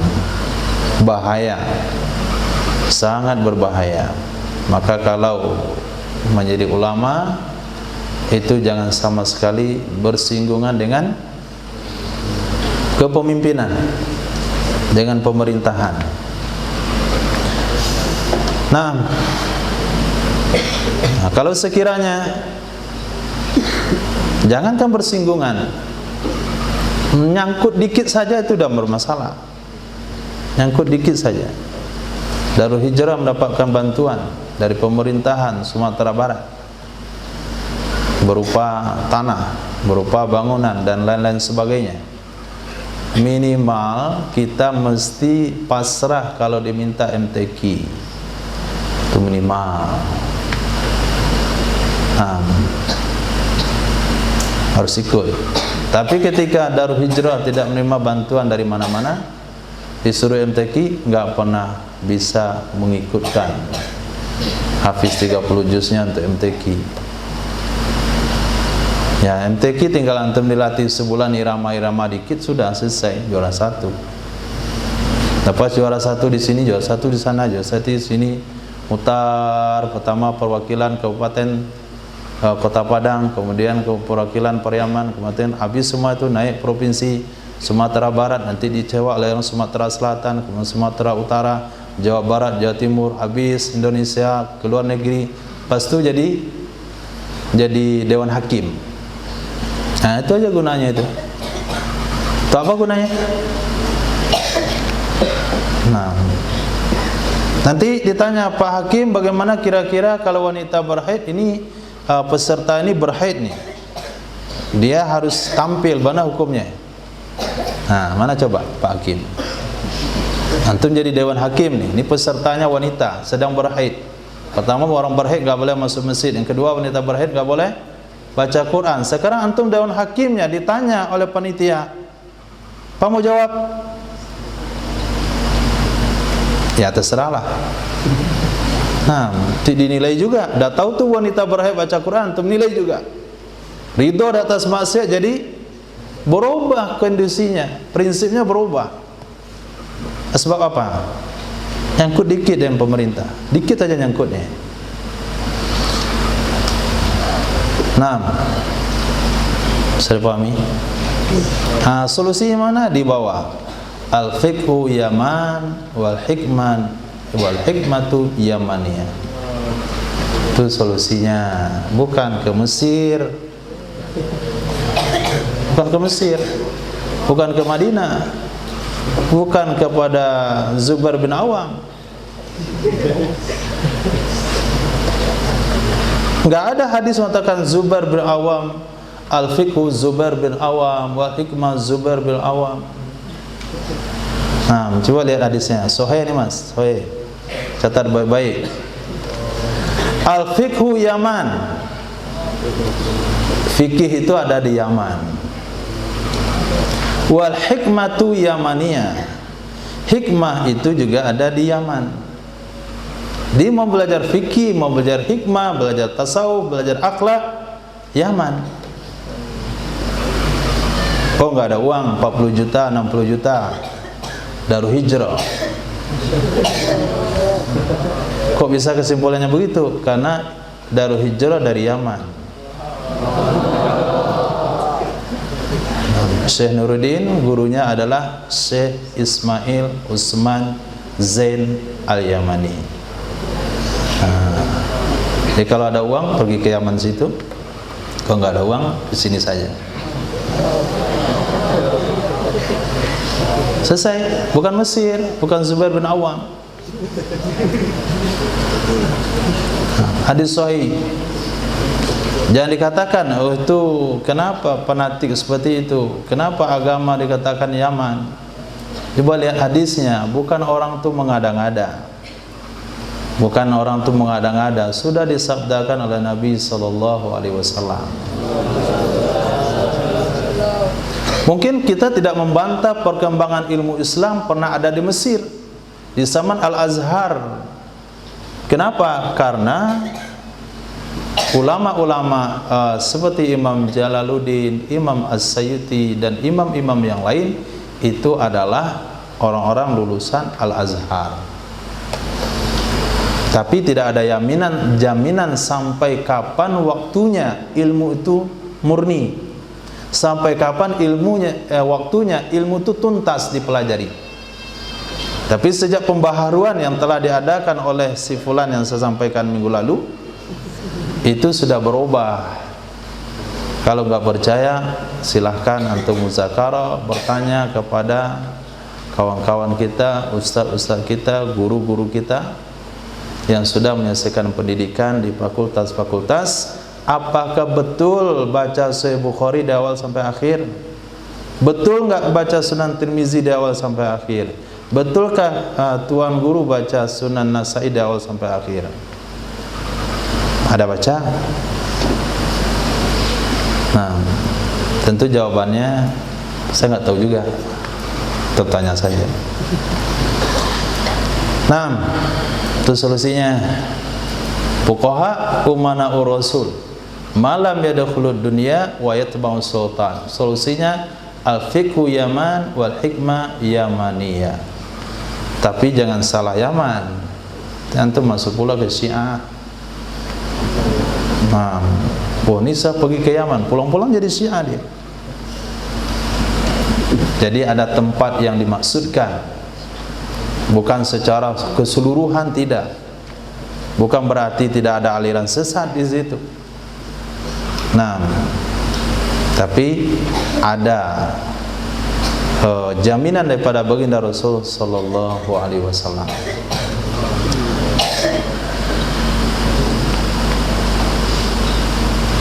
bahaya, sangat berbahaya. Maka kalau menjadi ulama itu jangan sama sekali bersinggungan dengan kepemimpinan, dengan pemerintahan. Nah, kalau sekiranya jangankan bersinggungan, nyangkut dikit saja itu sudah bermasalah. Nyangkut dikit saja. Darul Hijrah mendapatkan bantuan dari pemerintahan Sumatera Barat berupa tanah, berupa bangunan dan lain-lain sebagainya. Minimal kita mesti pasrah kalau diminta MTQ, itu minimal. Harus ikut. Tapi ketika Darul Hijrah tidak menerima bantuan dari mana-mana, disuruh MTQ, nggak pernah bisa mengikutkan. Hafiz 30 juznya untuk MTQ. Ya, MTQ tinggal antum dilatih sebulan irama-irama dikit sudah selesai, juara 1. Lepas juara 1 di sini, juara 1 di sana, juara 1 di sini, mutar pertama perwakilan Kabupaten Kota Padang, kemudian ke perwakilan Pariaman, kemudian habis semua itu naik provinsi Sumatera Barat, nanti dicewa oleh orang Sumatera Selatan, kemudian Sumatera Utara, Jawa Barat, Jawa Timur, habis Indonesia, ke luar negeri, pas itu jadi Dewan Hakim. Nah, itu aja gunanya itu. Itu apa gunanya? Nah, nanti ditanya Pak Hakim, bagaimana kira-kira kalau wanita berhaid ini, peserta ini berhaid nih, dia harus tampil, mana hukumnya? Nah, mana coba Pak Hakim? Antum jadi dewan hakim nih, ini pesertanya wanita sedang berhaid. Pertama, orang berhaid gak boleh masuk masjid. Yang kedua, wanita berhaid gak boleh baca Quran. Sekarang antum dewan hakimnya, ditanya oleh panitia, apa mau jawab? Ya terserahlah. Nah, dinilai juga. Dah tahu tuh wanita berhaid baca Quran, antum nilai juga. Ridho di atas maksiat, jadi berubah kondisinya, prinsipnya berubah. Sebab apa? Nyangkut dikit dengan pemerintah, dikit aja nyangkutnya. Nah, bisa dipahami? Nah, solusinya mana? Di bawah. Al-fiqhu yaman wal hikmatu yamaniyah. Itu solusinya. Bukan ke Mesir, bukan ke Mesir, bukan ke Madinah, bukan kepada Zubair bin Awam. Enggak ada hadis mengatakan Zubair bin Awam, al-fiqhu Zubair bin Awam, wal hikmah Zubair bin Awam. Nah, coba lihat hadisnya. Sahih ini Mas, sahih. Catat baik-baik. Al-fiqhu Yaman. Fikih itu ada di Yaman. Wal hikmatu Yamaniyah. Hikmah itu juga ada di Yaman. Dia mau belajar fikih, mau belajar hikmah, belajar tasawuf, belajar akhlak, Yaman. Oh, nggak ada uang, 40 juta, 60 juta. Darul Hijrah. Kok bisa kesimpulannya begitu? Karena Darul Hijrah dari Yaman. Syekh Nuruddin gurunya adalah Syekh Ismail Usman Zain Al-Yamani. Jadi kalau ada uang pergi ke Yaman situ, kalau nggak ada uang di sini saja. Selesai, bukan Mesir, bukan Zubair bin Awam. Hadis sahih. Jangan dikatakan, oh itu kenapa fanatik seperti itu? Kenapa agama dikatakan Yaman? Coba lihat hadisnya, bukan orang itu mengada-ngada. Bukan orang itu mengada-ngada, sudah disabdakan oleh Nabi SAW. Mungkin kita tidak membantah perkembangan ilmu Islam pernah ada di Mesir, di zaman Al-Azhar. Kenapa? Karena ulama-ulama seperti Imam Jalaluddin, Imam As-Sayyuti, dan imam-imam yang lain itu adalah orang-orang lulusan Al-Azhar. Tapi tidak ada jaminan sampai kapan waktunya ilmu itu murni, sampai kapan waktunya ilmu itu tuntas dipelajari. Tapi sejak pembaharuan yang telah diadakan oleh si fulan yang saya sampaikan minggu lalu, itu sudah berubah. Kalau nggak percaya, silahkan antum muzakarah, bertanya kepada kawan-kawan kita, ustaz-ustaz kita, guru-guru kita yang sudah menyelesaikan pendidikan di fakultas-fakultas. Apakah betul baca Sahih Bukhari dari awal sampai akhir? Betul nggak baca Sunan Tirmizi dari awal sampai akhir? Betulkah tuan guru baca Sunan Nasai dari awal sampai akhir? Ada baca? Nah, tentu jawabannya saya nggak tahu juga. Tertanya saja. Nah, itu solusinya. Fuqaha umana ur-rasul malam yadkhulud dunya wa yatba'u sultan. Solusinya al-fiqhu Yaman wal hikmah Yamaniyah. Tapi jangan salah Yaman. Antum masuk pula ke Syiah. Nah, Nisa pergi ke Yaman, pulang-pulang jadi Syiah dia. Jadi ada tempat yang dimaksudkan, bukan secara keseluruhan, tidak. Bukan berarti tidak ada aliran sesat di situ. Nah, tapi ada jaminan daripada baginda Rasul sallallahu alaihi wasallam.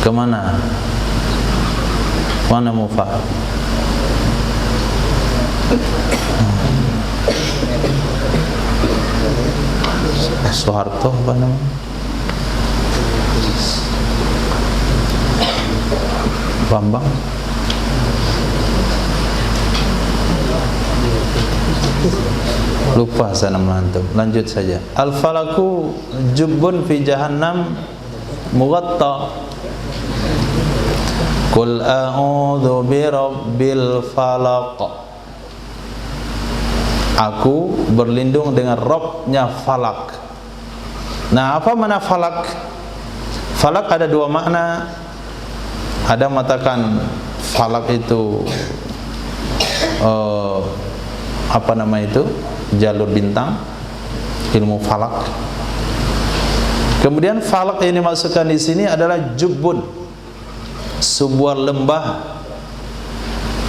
Kemana? Mana mufa? Soeharto apa namanya? Bambang. Lupa saya melantum. Lanjut saja. Al-falaku jubbun fi jahannam mughatta. Qul a'udzu birabbil falaq. Aku berlindung dengan Rabbnya falak. Nah, apa makna falak? Falak ada dua makna. Ada mengatakan falak itu apa nama itu? Jalur bintang, ilmu falak. Kemudian falak yang dimaksudkan di sini adalah jubbun, sebuah lembah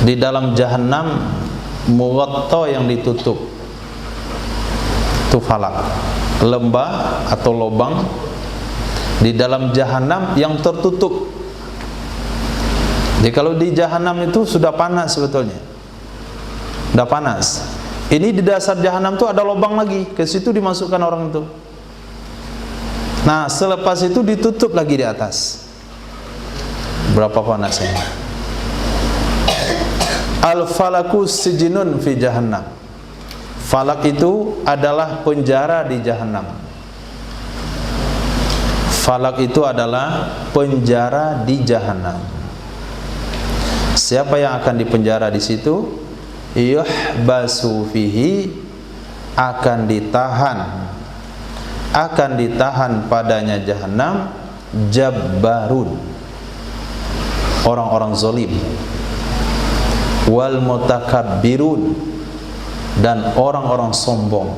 di dalam jahanam, mughatta yang ditutup. Itu falak, lembah atau lubang di dalam jahanam yang tertutup. Jadi kalau di jahanam itu sudah panas sebetulnya, sudah panas. Ini di dasar jahanam itu ada lubang lagi, ke situ dimasukkan orang itu. Nah, selepas itu ditutup lagi di atas. Berapa panasnya? Al-falaku sijinun fi jahannam. Falak itu adalah penjara di jahannam. Falak itu adalah penjara di jahannam. Siapa yang akan dipenjara di situ? Yuhbasu fihi, akan ditahan padanya jahannam jabbarun, orang-orang zalim, wal mutakabbirun, dan orang-orang sombong.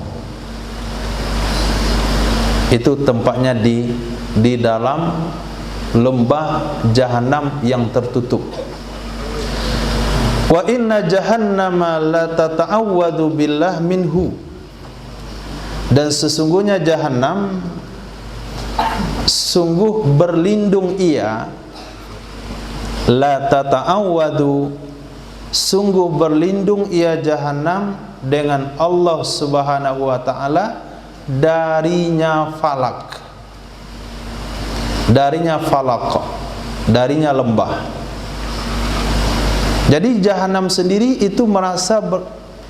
Itu tempatnya di dalam lembah jahanam yang tertutup. Wa inna jahannama la tata'awwadu billah minhu. Dan sesungguhnya jahanam sungguh berlindung ia, la tata'awwadu, sungguh berlindung ia jahanam dengan Allah Subhanahu wa taala darinya falak. Darinya falak, darinya lembah. Jadi jahanam sendiri itu merasa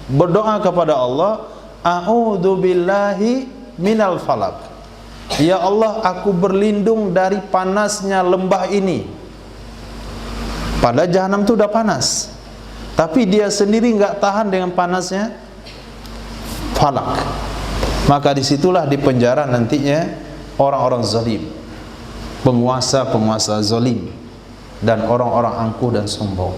berdoa kepada Allah, a'udzu billahi minal falak. Ya Allah, aku berlindung dari panasnya lembah ini. Padahal jahanam itu udah panas, tapi dia sendiri nggak tahan dengan panasnya falak. Maka disitulah dipenjara nantinya orang-orang zalim, penguasa-penguasa zalim, dan orang-orang angkuh dan sombong.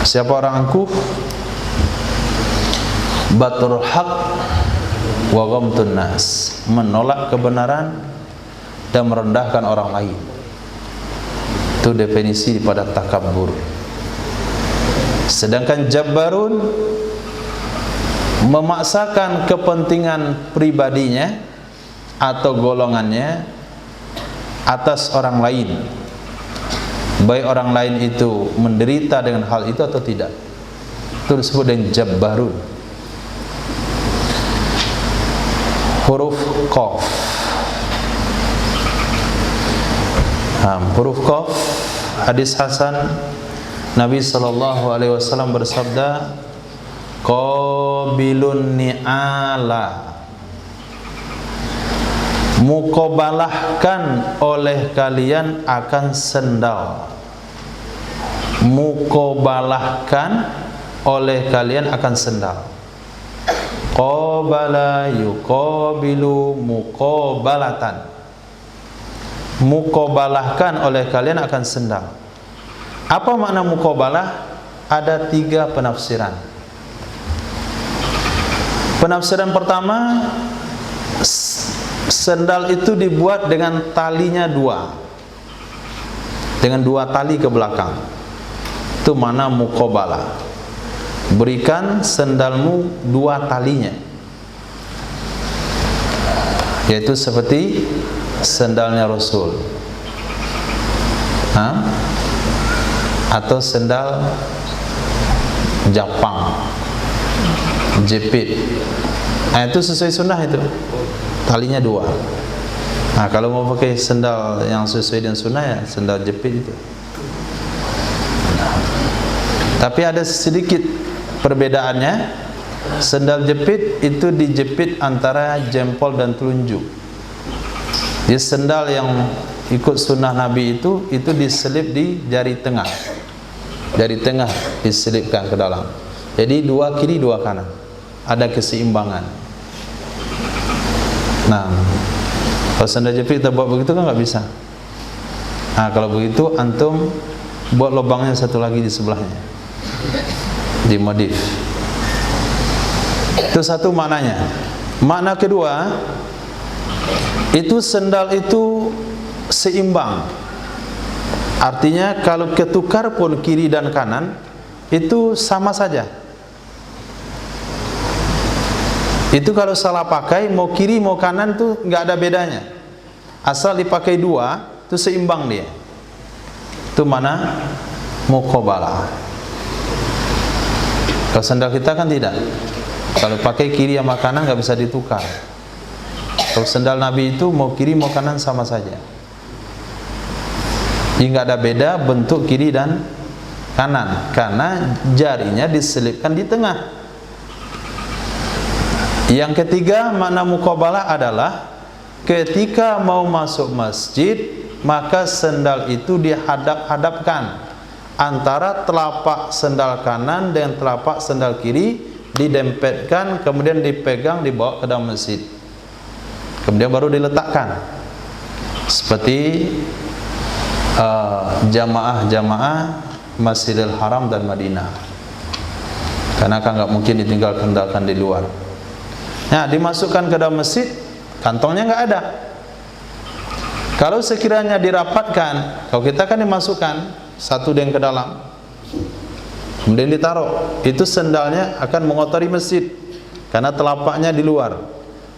Siapa orang angkuh? Batrul haq wa ghamtun nas, menolak kebenaran dan merendahkan orang lain. Itu definisi pada takabbur. Sedangkan jabbarun memaksakan kepentingan pribadinya atau golongannya atas orang lain, baik orang lain itu menderita dengan hal itu atau tidak. Itu disebut dengan jabbarun. Huruf qaf. Huruf qaf, hadis hasan, Nabi sallallahu alaihi wasallam bersabda, qabilun ni'ala, muqabalahkan oleh kalian akan sendal. Muqabalahkan oleh kalian akan sendal. Qabala yuqabilu muqabalatan, muqabalahkan oleh kalian akan sendal. Apa makna muqabalah? Ada 3 penafsiran. Penafsiran pertama, sendal itu dibuat dengan talinya 2, dengan 2 tali ke belakang. Itu mana muqabalah. Berikan sendalmu 2 talinya, yaitu seperti sendalnya Rasul. atau sendal Jepang, jepit. Itu sesuai sunnah itu. Talinya 2. Kalau mau pakai sendal yang sesuai dengan sunnah ya sendal jepit itu. Tapi ada sedikit perbedaannya. Sendal jepit itu dijepit antara jempol dan telunjuk. Di sendal yang ikut sunnah Nabi itu diselip di jari tengah. Jari tengah diselipkan ke dalam. Jadi 2 kiri 2 kanan. Ada keseimbangan. Nah, kalau sendal jepit kita buat begitu kan nggak bisa. Kalau begitu antum buat lubangnya satu lagi di sebelahnya, dimodif. Itu satu maknanya. Makna kedua, itu sendal itu seimbang. Artinya kalau ketukar pun kiri dan kanan itu sama saja. Itu kalau salah pakai mau kiri mau kanan tuh nggak ada bedanya. Asal dipakai 2 itu seimbang dia. Itu mana muqabalah. Kalau sandal kita kan tidak. Kalau pakai kiri sama kanan nggak bisa ditukar. Kalau sandal Nabi itu mau kiri mau kanan sama saja. Jadi nggak ada beda bentuk kiri dan kanan karena jarinya diselipkan di tengah. Yang ketiga makna muqabalah adalah ketika mau masuk masjid maka sendal itu dihadap-hadapkan antara telapak sendal kanan dan telapak sendal kiri, didempetkan kemudian dipegang dibawa ke dalam masjid, kemudian baru diletakkan seperti jamaah Masjidil Haram dan Madinah, karena kan nggak mungkin ditinggalkan di luar. Nah, dimasukkan ke dalam masjid, kantongnya nggak ada. Kalau sekiranya dirapatkan, kalau kita kan dimasukkan satu deng ke dalam, kemudian ditaruh, itu sendalnya akan mengotori masjid karena telapaknya di luar.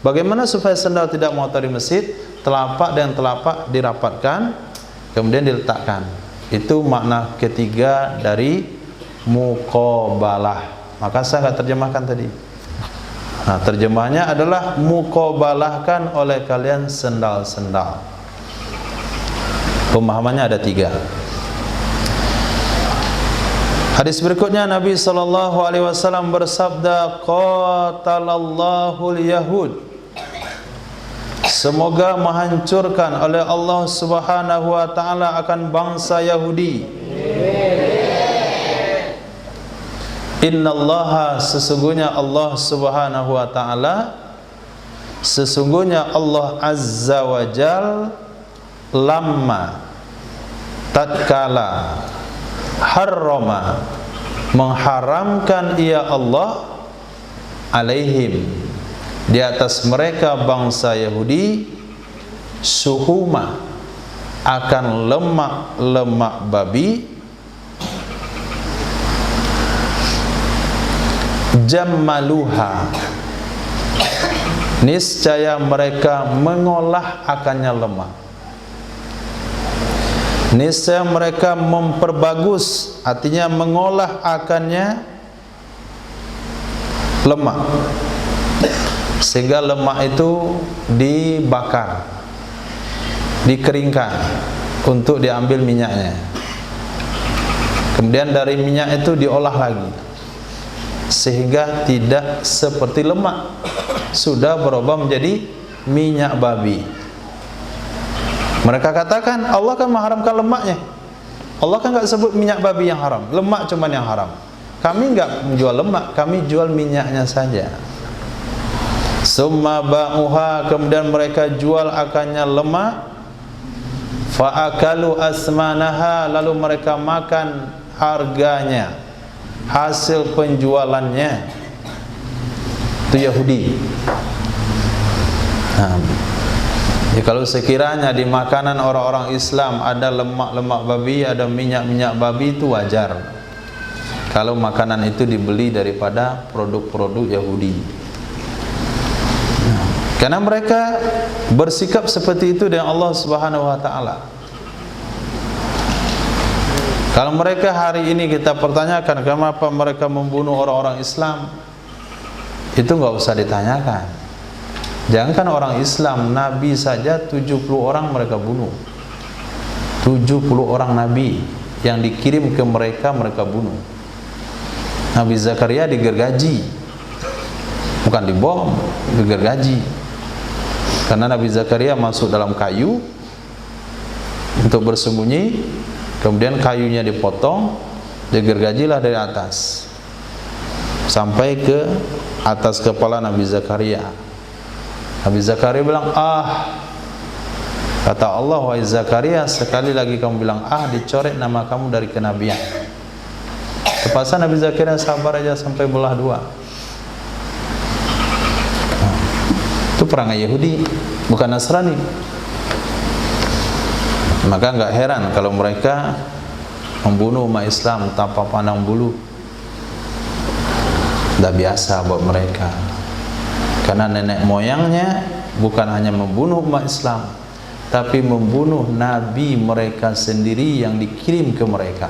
Bagaimana supaya sendal tidak mengotori masjid? Telapak dan telapak dirapatkan, kemudian diletakkan. Itu makna ketiga dari muqabalah. Maka saya nggak terjemahkan tadi. Nah, terjemahnya adalah muqabalahkan oleh kalian sendal-sendal. Pemahamannya ada 3. Hadis berikutnya Nabi SAW bersabda, qatalallahul yahud. Semoga menghancurkan oleh Allah Subhanahu wa taala akan bangsa Yahudi. Innallaha, sesungguhnya Allah Subhanahu wa taala, sesungguhnya Allah Azza wa Jal, lamma tatkala harrama mengharamkan ia Allah alaihim di atas mereka bangsa Yahudi, suhuma akan lemak-lemak babi, jammaluha niscaya mereka mengolah akannya lemak, niscaya mereka memperbagus, artinya mengolah akannya lemak, sehingga lemak itu dibakar, dikeringkan untuk diambil minyaknya, kemudian dari minyak itu diolah lagi sehingga tidak seperti lemak, sudah berubah menjadi minyak babi. Mereka katakan Allah kan mengharamkan lemaknya. Allah kan nggak sebut minyak babi yang haram, lemak cuman yang haram. Kami nggak menjual lemak, kami jual minyaknya saja. Summa ba'uha, kemudian mereka jual akannya lemak. Fa'akalu asmanaha, lalu mereka makan harganya, hasil penjualannya. Itu Yahudi. Ya, kalau sekiranya di makanan orang-orang Islam ada lemak-lemak babi, ada minyak-minyak babi, itu wajar kalau makanan itu dibeli daripada produk-produk Yahudi. Karena mereka bersikap seperti itu dengan Allah Subhanahu wa taala. Kalau mereka hari ini kita pertanyakan kenapa mereka membunuh orang-orang Islam, itu nggak usah ditanyakan. Jangankan orang Islam, Nabi saja 70 orang mereka bunuh. 70 orang Nabi yang dikirim ke mereka, mereka bunuh. Nabi Zakaria digergaji, bukan dibom, digergaji. Karena Nabi Zakaria masuk dalam kayu untuk bersembunyi, kemudian kayunya dipotong, digergajilah dari atas sampai ke atas kepala Nabi Zakaria. Nabi Zakaria bilang, kata Allah, wahai Zakaria, sekali lagi kamu bilang dicoret nama kamu dari kenabian. Terpaksa Nabi Zakaria sabar aja sampai belah dua. Itu perangai Yahudi, bukan Nasrani. Maka nggak heran kalau mereka membunuh umat Islam tanpa pandang bulu. Udah biasa buat mereka. Karena nenek moyangnya bukan hanya membunuh umat Islam, tapi membunuh nabi mereka sendiri yang dikirim ke mereka.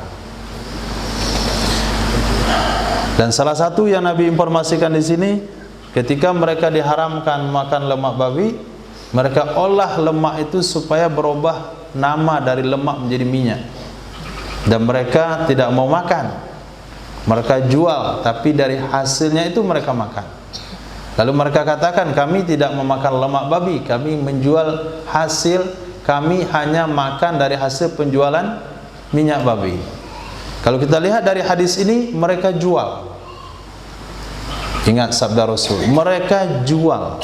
Dan salah satu yang Nabi informasikan di sini, ketika mereka diharamkan makan lemak babi, mereka olah lemak itu supaya berubah nama dari lemak menjadi minyak. Dan mereka tidak mau makan, mereka jual, tapi dari hasilnya itu mereka makan. Lalu mereka katakan, kami tidak memakan lemak babi, kami menjual hasil, kami hanya makan dari hasil penjualan minyak babi. Kalau kita lihat dari hadis ini, mereka jual. Ingat sabda Rasul, mereka jual.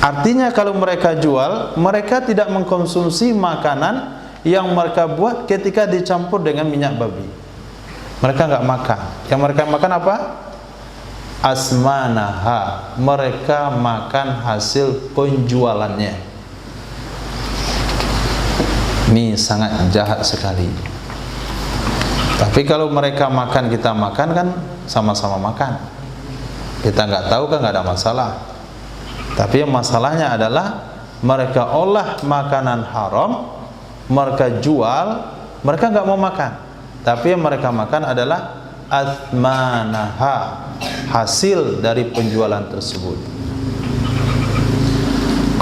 Artinya kalau mereka jual, mereka tidak mengkonsumsi makanan yang mereka buat ketika dicampur dengan minyak babi. Mereka nggak makan. Yang mereka makan apa? Asmanaha. Mereka makan hasil penjualannya. Ini sangat jahat sekali. Tapi kalau mereka makan, kita makan, kan sama-sama makan. Kita nggak tahu kan nggak ada masalah. Tapi yang masalahnya adalah mereka olah makanan haram, mereka jual, mereka nggak mau makan. Tapi yang mereka makan adalah athmanaha, hasil dari penjualan tersebut.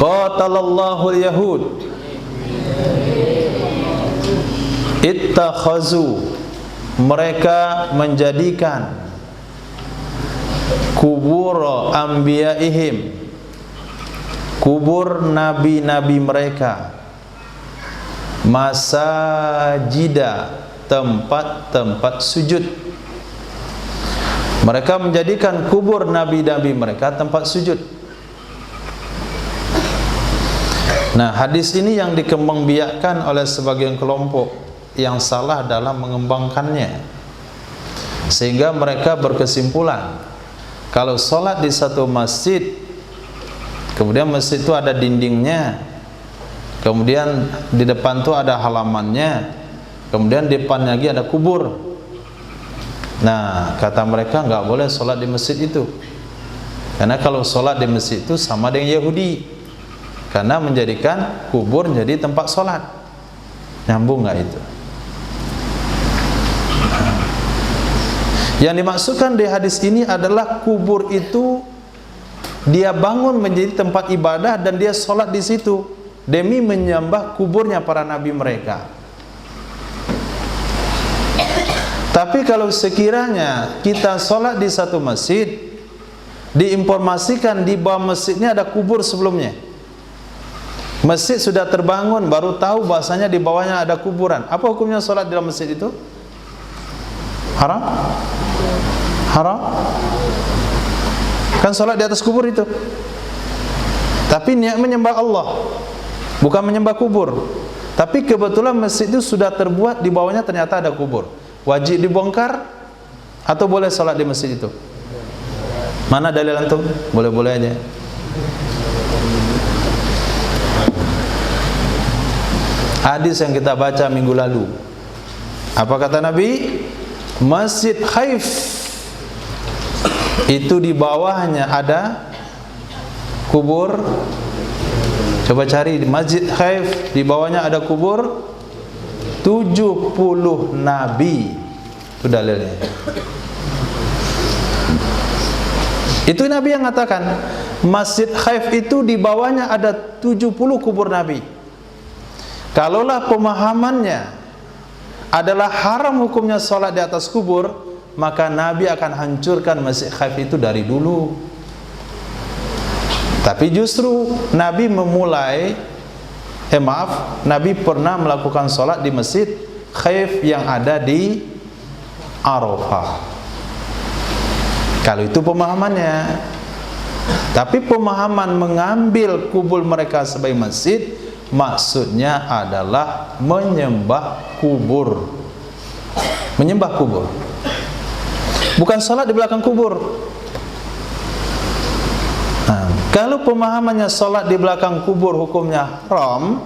Qatalallahu al-yahud ittakhazu, mereka menjadikan kubur anbiya'ihim, kubur nabi-nabi mereka, masajida, tempat-tempat sujud. Mereka menjadikan kubur nabi-nabi mereka tempat sujud. Nah, hadis ini yang dikembangbiakkan oleh sebagian kelompok yang salah dalam mengembangkannya, sehingga mereka berkesimpulan kalau sholat di satu masjid, kemudian masjid itu ada dindingnya, kemudian di depan itu ada halamannya, kemudian di depan lagi ada kubur. Nah, kata mereka nggak boleh sholat di masjid itu, karena kalau sholat di masjid itu sama dengan Yahudi, karena menjadikan kubur jadi tempat sholat. Nyambung nggak itu? Yang dimaksudkan di hadis ini adalah kubur itu dia bangun menjadi tempat ibadah dan dia sholat di situ demi menyembah kuburnya para nabi mereka. Tapi kalau sekiranya kita sholat di satu masjid, diinformasikan di bawah masjidnya ada kubur sebelumnya, masjid sudah terbangun, baru tahu bahasanya di bawahnya ada kuburan, apa hukumnya sholat di dalam masjid itu? Haram? Haram? Kan sholat di atas kubur itu, tapi niat menyembah Allah, bukan menyembah kubur. Tapi kebetulan masjid itu sudah terbuat, di bawahnya ternyata ada kubur. Wajib dibongkar atau boleh sholat di masjid itu? Mana dalil antum? Boleh-boleh aja. Hadis yang kita baca minggu lalu, apa kata Nabi? Masjid Khaif itu di bawahnya ada kubur. Coba cari di Masjid Khaif, di bawahnya ada kubur. 70 nabi. Itu dalilnya. Itu Nabi yang mengatakan Masjid Khaif itu di bawahnya ada 70 kubur Nabi. Kalaulah pemahamannya adalah haram hukumnya sholat di atas kubur, maka Nabi akan hancurkan Masjid Khaif itu dari dulu. Tapi justru Nabi Nabi pernah melakukan sholat di Masjid Khaif yang ada di Arafah. Kalau itu pemahamannya. Tapi pemahaman mengambil kubur mereka sebagai masjid, maksudnya adalah menyembah kubur. Menyembah kubur, bukan sholat di belakang kubur. Nah, kalau pemahamannya sholat di belakang kubur hukumnya haram,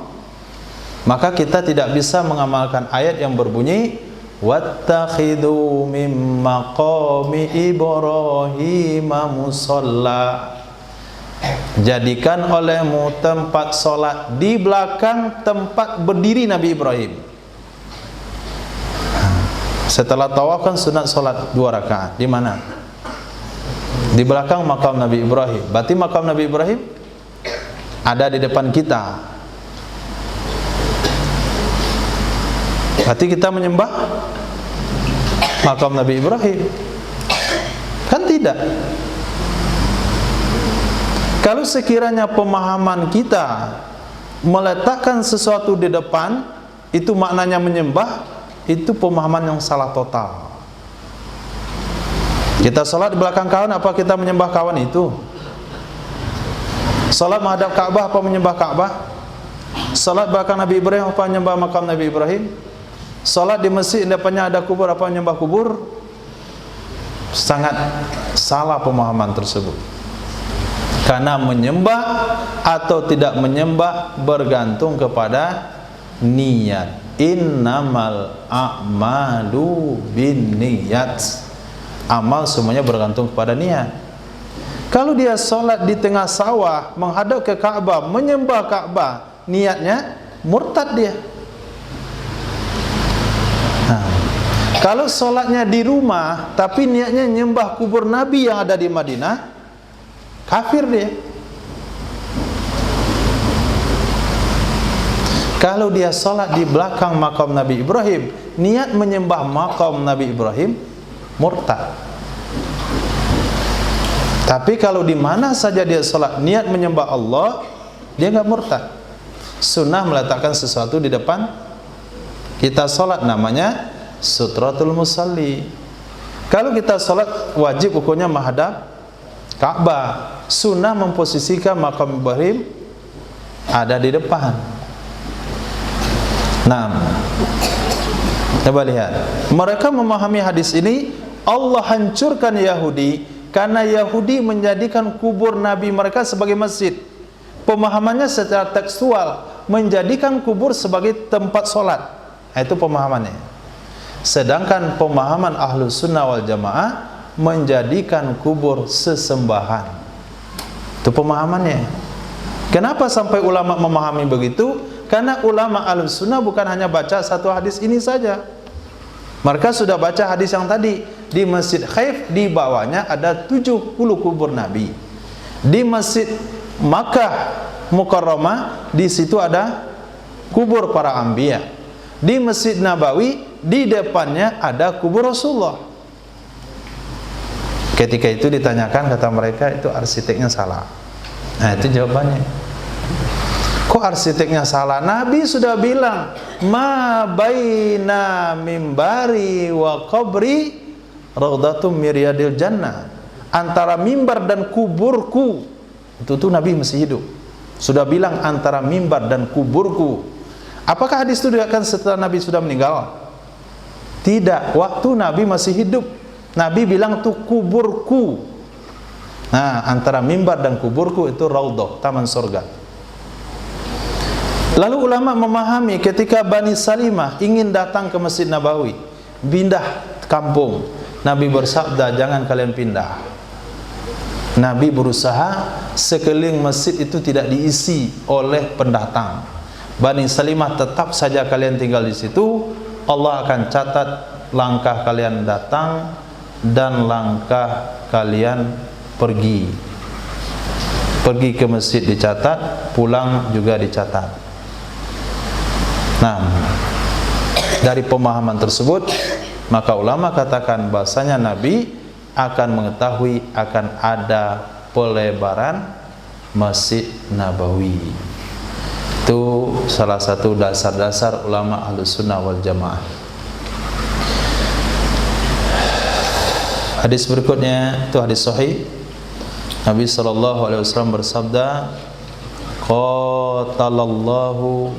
maka kita tidak bisa mengamalkan ayat yang berbunyi wattakhidhu mim maqami Ibrahim musalla. Jadikan olehmu tempat solat di belakang tempat berdiri Nabi Ibrahim. Setelah tawaf kan sunat solat 2 rakaat. Di mana? Di belakang makam Nabi Ibrahim. Berarti makam Nabi Ibrahim ada di depan kita. Berarti kita menyembah makam Nabi Ibrahim? Kan tidak. Kalau sekiranya pemahaman kita meletakkan sesuatu di depan, itu maknanya menyembah, itu pemahaman yang salah total. Kita sholat di belakang kawan, apa kita menyembah kawan itu? Sholat menghadap Ka'bah, apa menyembah Ka'bah? Sholat belakang Nabi Ibrahim, apa menyembah makam Nabi Ibrahim? Sholat di masjid depannya ada kubur, apa menyembah kubur? Sangat salah pemahaman tersebut. Karena menyembah atau tidak menyembah bergantung kepada niat. Innamal a'malu binniyat. Amal semuanya bergantung kepada niat. Kalau dia sholat di tengah sawah menghadap ke Ka'bah, menyembah Ka'bah, niatnya murtad dia. Kalau sholatnya di rumah tapi niatnya nyembah kubur Nabi yang ada di Madinah, kafir dia. Kalau dia sholat di belakang makam Nabi Ibrahim, niat menyembah makam Nabi Ibrahim, murtad. Tapi kalau di mana saja dia sholat niat menyembah Allah, dia nggak murtad. Sunnah meletakkan sesuatu di depan kita sholat, namanya sutratul musalli. Kalau kita sholat wajib hukumnya menghadap Ka'bah. Sunnah memposisikan makam Ibrahim ada di depan. Nah, coba lihat. Mereka memahami hadis ini, Allah hancurkan Yahudi karena Yahudi menjadikan kubur Nabi mereka sebagai masjid. Pemahamannya secara tekstual, menjadikan kubur sebagai tempat sholat. Nah, itu pemahamannya. Sedangkan pemahaman Ahlus Sunnah wal Jamaah menjadikan kubur sesembahan. Itu pemahamannya. Kenapa sampai ulama memahami begitu? Karena ulama Ahlus Sunnah bukan hanya baca satu hadis ini saja. Mereka sudah baca hadis yang tadi. Di Masjid Khaif di bawahnya ada 70 kubur Nabi. Di Masjid Makkah Mukarramah di situ ada kubur para anbiya. Di Masjid Nabawi di depannya ada kubur Rasulullah. Ketika itu ditanyakan, kata mereka itu arsiteknya salah. Nah, itu jawabannya. Kok arsiteknya salah? Nabi sudah bilang, ma baina mimbari wa qabri raudhatum miryadil jannah. Antara mimbar dan kuburku, itu tuh Nabi masih hidup. Sudah bilang antara mimbar dan kuburku. Apakah hadis itu diriwayatkan setelah Nabi sudah meninggal? Tidak, waktu Nabi masih hidup. Nabi bilang tuh kuburku. Nah, antara mimbar dan kuburku itu raudhah, taman surga. Lalu ulama memahami ketika Bani Salimah ingin datang ke Masjid Nabawi, pindah kampung, Nabi bersabda, jangan kalian pindah. Nabi berusaha sekeliling masjid itu tidak diisi oleh pendatang. Bani Salimah tetap saja kalian tinggal di situ, Allah akan catat langkah kalian datang dan langkah kalian pergi. Pergi ke masjid dicatat, pulang juga dicatat. Nah, dari pemahaman tersebut, maka ulama katakan bahasanya Nabi akan mengetahui akan ada pelebaran Masjid Nabawi. Itu salah satu dasar-dasar ulama Ahlus Sunnah wal Jamaah. Hadis berikutnya itu hadis sahih. Nabi SAW bersabda, qatalallahu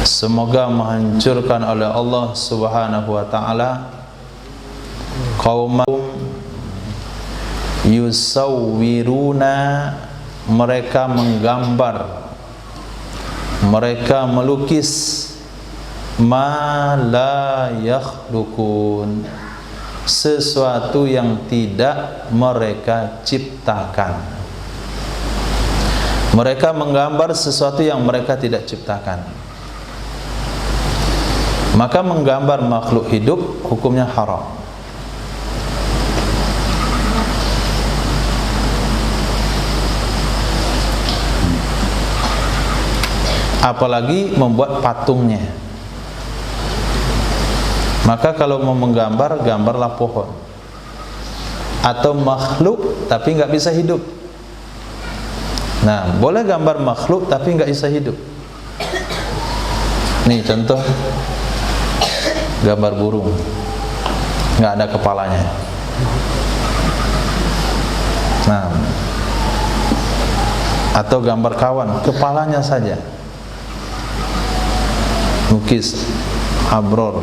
semoga menghancurkan oleh Allah Subhanahu wa taala qaumum yusawwiruna, mereka menggambar, mereka melukis ma la yakhluqun, sesuatu yang tidak mereka ciptakan. Mereka menggambar sesuatu yang mereka tidak ciptakan. Maka menggambar makhluk hidup hukumnya haram. Apalagi membuat patungnya. Maka kalau mau menggambar, gambarlah pohon atau makhluk tapi nggak bisa hidup. Nah, boleh gambar makhluk tapi nggak bisa hidup. Nih contoh gambar burung, nggak ada kepalanya. Nah, atau gambar kawan, kepalanya saja. Lukis Abror,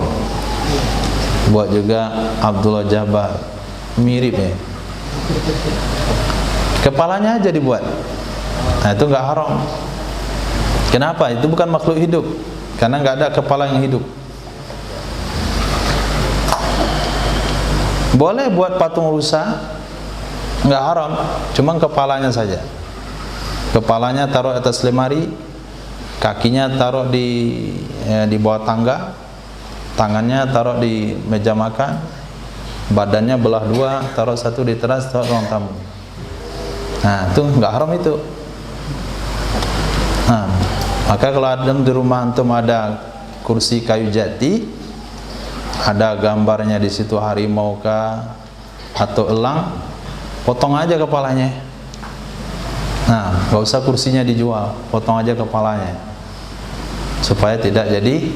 buat juga Abdullah Jabbar, mirip ya. Kepalanya aja dibuat. Nah, itu nggak haram. Kenapa? Itu bukan makhluk hidup, karena nggak ada kepala yang hidup. Boleh buat patung rusa, nggak haram, cuma kepalanya saja. Kepalanya taruh atas lemari, kakinya taruh di bawah tangga, tangannya taruh di meja makan, badannya belah dua, taruh satu di teras, taruh ruang tamu. Nah, itu nggak haram itu. Nah, maka kalau ada di rumah antum ada kursi kayu jati, ada gambarnya di situ harimau kah atau elang, potong aja kepalanya. Nah, nggak usah kursinya dijual, potong aja kepalanya supaya tidak jadi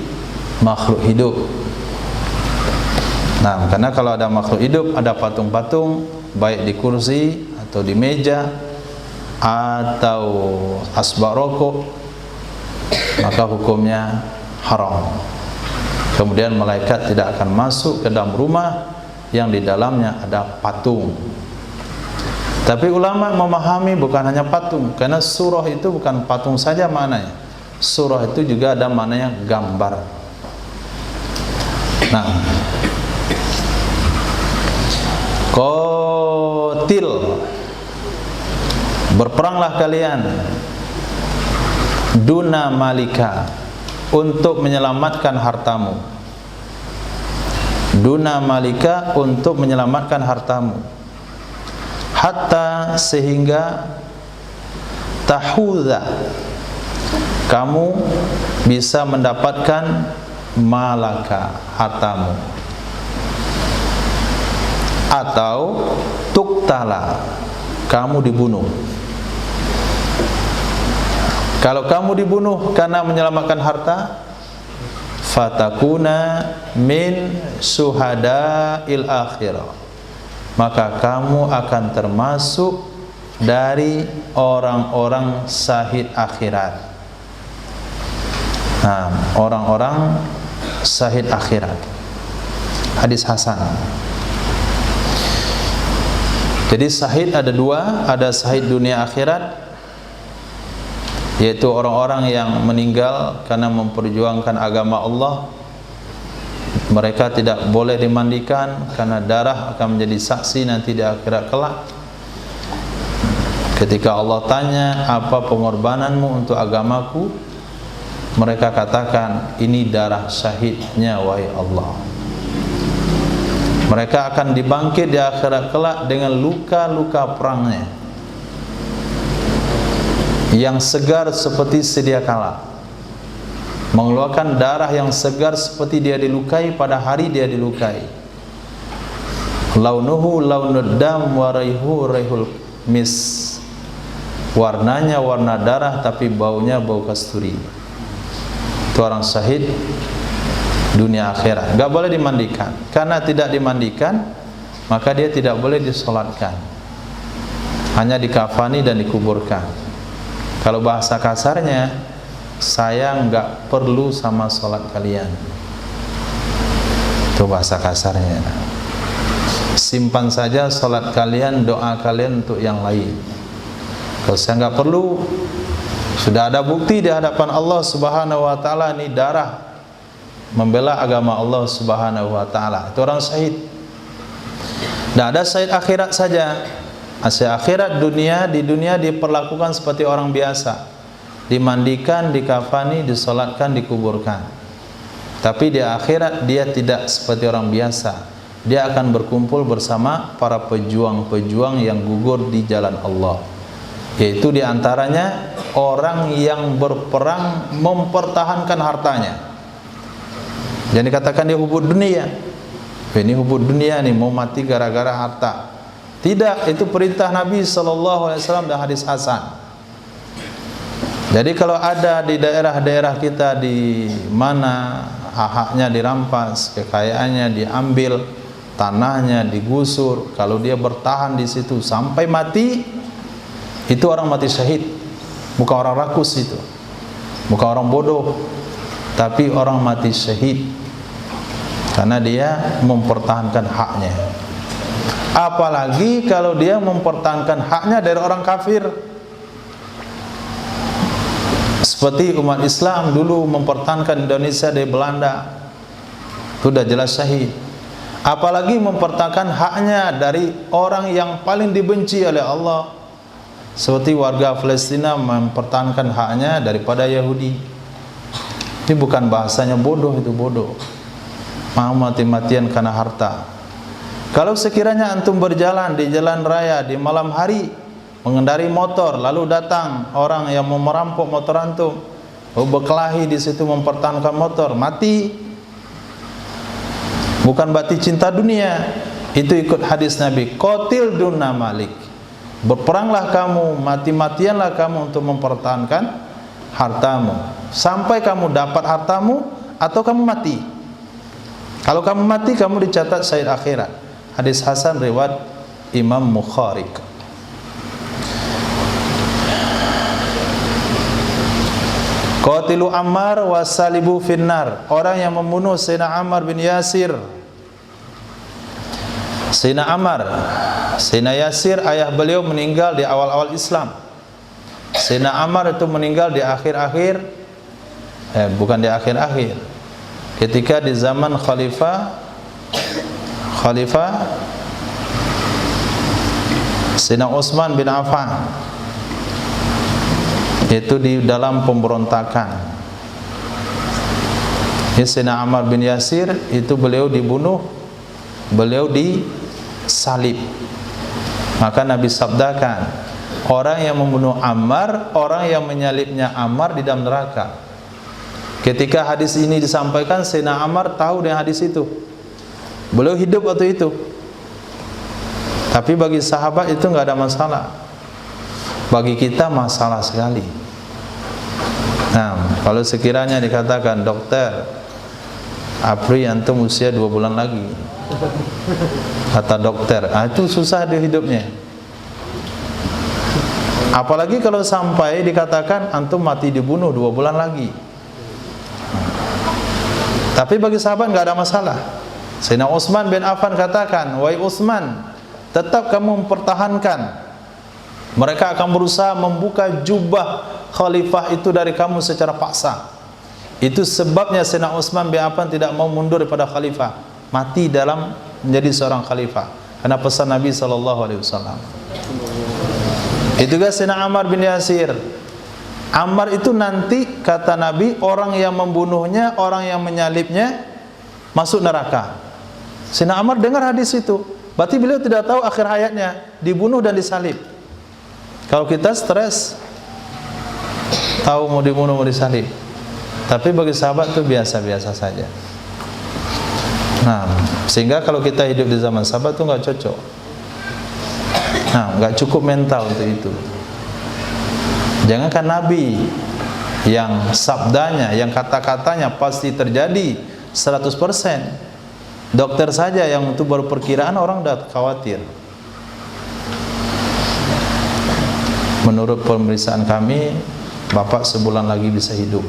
makhluk hidup. Nah, karena kalau ada makhluk hidup, ada patung-patung baik di kursi atau di meja atau asbak rokok, maka hukumnya haram. Kemudian malaikat tidak akan masuk ke dalam rumah yang di dalamnya ada patung. Tapi ulama memahami bukan hanya patung, karena surah itu bukan patung saja maknanya. Surah itu juga ada maknanya gambar. Nah, qatil, berperanglah kalian duna malika, untuk menyelamatkan hartamu. Duna malika, untuk menyelamatkan hartamu. Hatta, sehingga tahudha, kamu bisa mendapatkan malaka, hartamu. Atau tuktala, kamu dibunuh. Kalau kamu dibunuh karena menyelamatkan harta, fatakuna min syuhada'il akhirah, maka kamu akan termasuk dari orang-orang syahid akhirat. Nah, orang-orang syahid akhirat. Hadis hasan. Jadi syahid ada dua, ada syahid dunia akhirat, yaitu orang-orang yang meninggal karena memperjuangkan agama Allah. Mereka tidak boleh dimandikan karena darah akan menjadi saksi nanti di akhirat kelak. Ketika Allah tanya, apa pengorbananmu untuk agamaku? Mereka katakan, ini darah syahidnya wahai Allah. Mereka akan dibangkit di akhirat kelak dengan luka-luka perangnya yang segar seperti sedia kala, mengeluarkan darah yang segar seperti dia dilukai pada hari dia dilukai. Launuhu launud dam wa raihu raihul mis. Warnanya warna darah tapi baunya bau kasturi. Itu orang syahid dunia akhirat. Enggak boleh dimandikan. Karena tidak dimandikan, maka dia tidak boleh disolatkan. Hanya dikafani dan dikuburkan. Kalau bahasa kasarnya, saya enggak perlu sama solat kalian. Itu bahasa kasarnya. Simpan saja solat kalian, doa kalian untuk yang lain. Kalau saya enggak perlu, sudah ada bukti di hadapan Allah Subhanahu wa taala, ini darah membela agama Allah Subhanahu wa taala. Itu orang syahid. Dan ada syahid akhirat saja. Syahid akhirat di dunia diperlakukan seperti orang biasa. Dimandikan, dikafani, disolatkan, dikuburkan. Tapi di akhirat dia tidak seperti orang biasa. Dia akan berkumpul bersama para pejuang-pejuang yang gugur di jalan Allah. Yaitu diantaranya orang yang berperang mempertahankan hartanya. Jangan dikatakan dia hubud dunia. Ini hubud dunia nih, mau mati gara-gara harta. Tidak, itu perintah Nabi SAW dan hadis Hasan. Jadi kalau ada di daerah-daerah kita di mana hak-haknya dirampas, kekayaannya diambil, tanahnya digusur, kalau dia bertahan di situ sampai mati, itu orang mati syahid. Bukan orang rakus itu, bukan orang bodoh, tapi orang mati syahid karena dia mempertahankan haknya. Apalagi kalau dia mempertahankan haknya dari orang kafir, seperti umat Islam dulu mempertahankan Indonesia dari Belanda, itu sudah jelas syahid. Apalagi mempertahankan haknya dari orang yang paling dibenci oleh Allah, seperti warga Palestina mempertahankan haknya daripada Yahudi. Ini bukan bahasanya bodoh, itu bodoh. Mau mati-matian karena harta. Kalau sekiranya antum berjalan di jalan raya di malam hari, mengendari motor, lalu datang orang yang mau merampok motor antum, berkelahi di situ mempertahankan motor, mati. Bukan berarti cinta dunia. Itu ikut hadis Nabi, qatil dunna malik. Berperanglah kamu, mati-matianlah kamu untuk mempertahankan hartamu sampai kamu dapat hartamu atau kamu mati. Kalau kamu mati, kamu dicatat syahid akhirat. Hadis Hasan riwayat Imam Bukhari. Qatilu Ammar wasalibu finnar. Orang yang membunuh Sayyidina Ammar bin Yasir. Sayyidina Ammar, Sayyidina Yasir ayah beliau meninggal di awal-awal Islam. Sayyidina Ammar itu meninggal di akhir-akhir, bukan di akhir-akhir, ketika di zaman Khalifah Sayyidina Utsman bin Affan, itu di dalam pemberontakan. Sayyidina Ammar bin Yasir itu beliau dibunuh, beliau disalib. Maka Nabi sabdakan, orang yang membunuh Ammar, orang yang menyalibnya Ammar di dalam neraka. Ketika hadis ini disampaikan, Sayyidina Ammar tahu dengan hadis itu. Beliau hidup waktu itu. Tapi bagi sahabat itu enggak ada masalah. Bagi kita masalah sekali. Nah, kalau sekiranya dikatakan, dokter, Apri antum usia 2 bulan lagi, kata dokter, itu susah di hidupnya. Apalagi kalau sampai dikatakan antum mati dibunuh 2 bulan lagi. Tapi bagi sahabat nggak ada masalah. Sayyidina Utsman bin Affan katakan, wahai Utsman, tetap kamu mempertahankan. Mereka akan berusaha membuka jubah khalifah itu dari kamu secara paksa. Itu sebabnya Sayyidina Utsman bin Affan tidak mau mundur daripada khalifah, mati dalam menjadi seorang khalifah, karena pesan Nabi SAW. Itu juga Sayyidina Ammar bin Yasir. Ammar itu nanti kata Nabi, orang yang membunuhnya, orang yang menyalibnya masuk neraka. Sayyidina Ammar dengar hadis itu, berarti beliau tidak tahu akhir hayatnya dibunuh dan disalib. Kalau kita stres, tahu mau dibunuh mau disalib. Tapi bagi sahabat itu biasa-biasa saja. Nah, sehingga kalau kita hidup di zaman sahabat itu nggak cocok. Nah, nggak cukup mental untuk itu. Jangankan Nabi yang sabdanya, yang kata-katanya pasti terjadi 100%. Dokter saja yang itu baru perkiraan orang udah khawatir. Menurut pemeriksaan kami, Bapak sebulan lagi bisa hidup.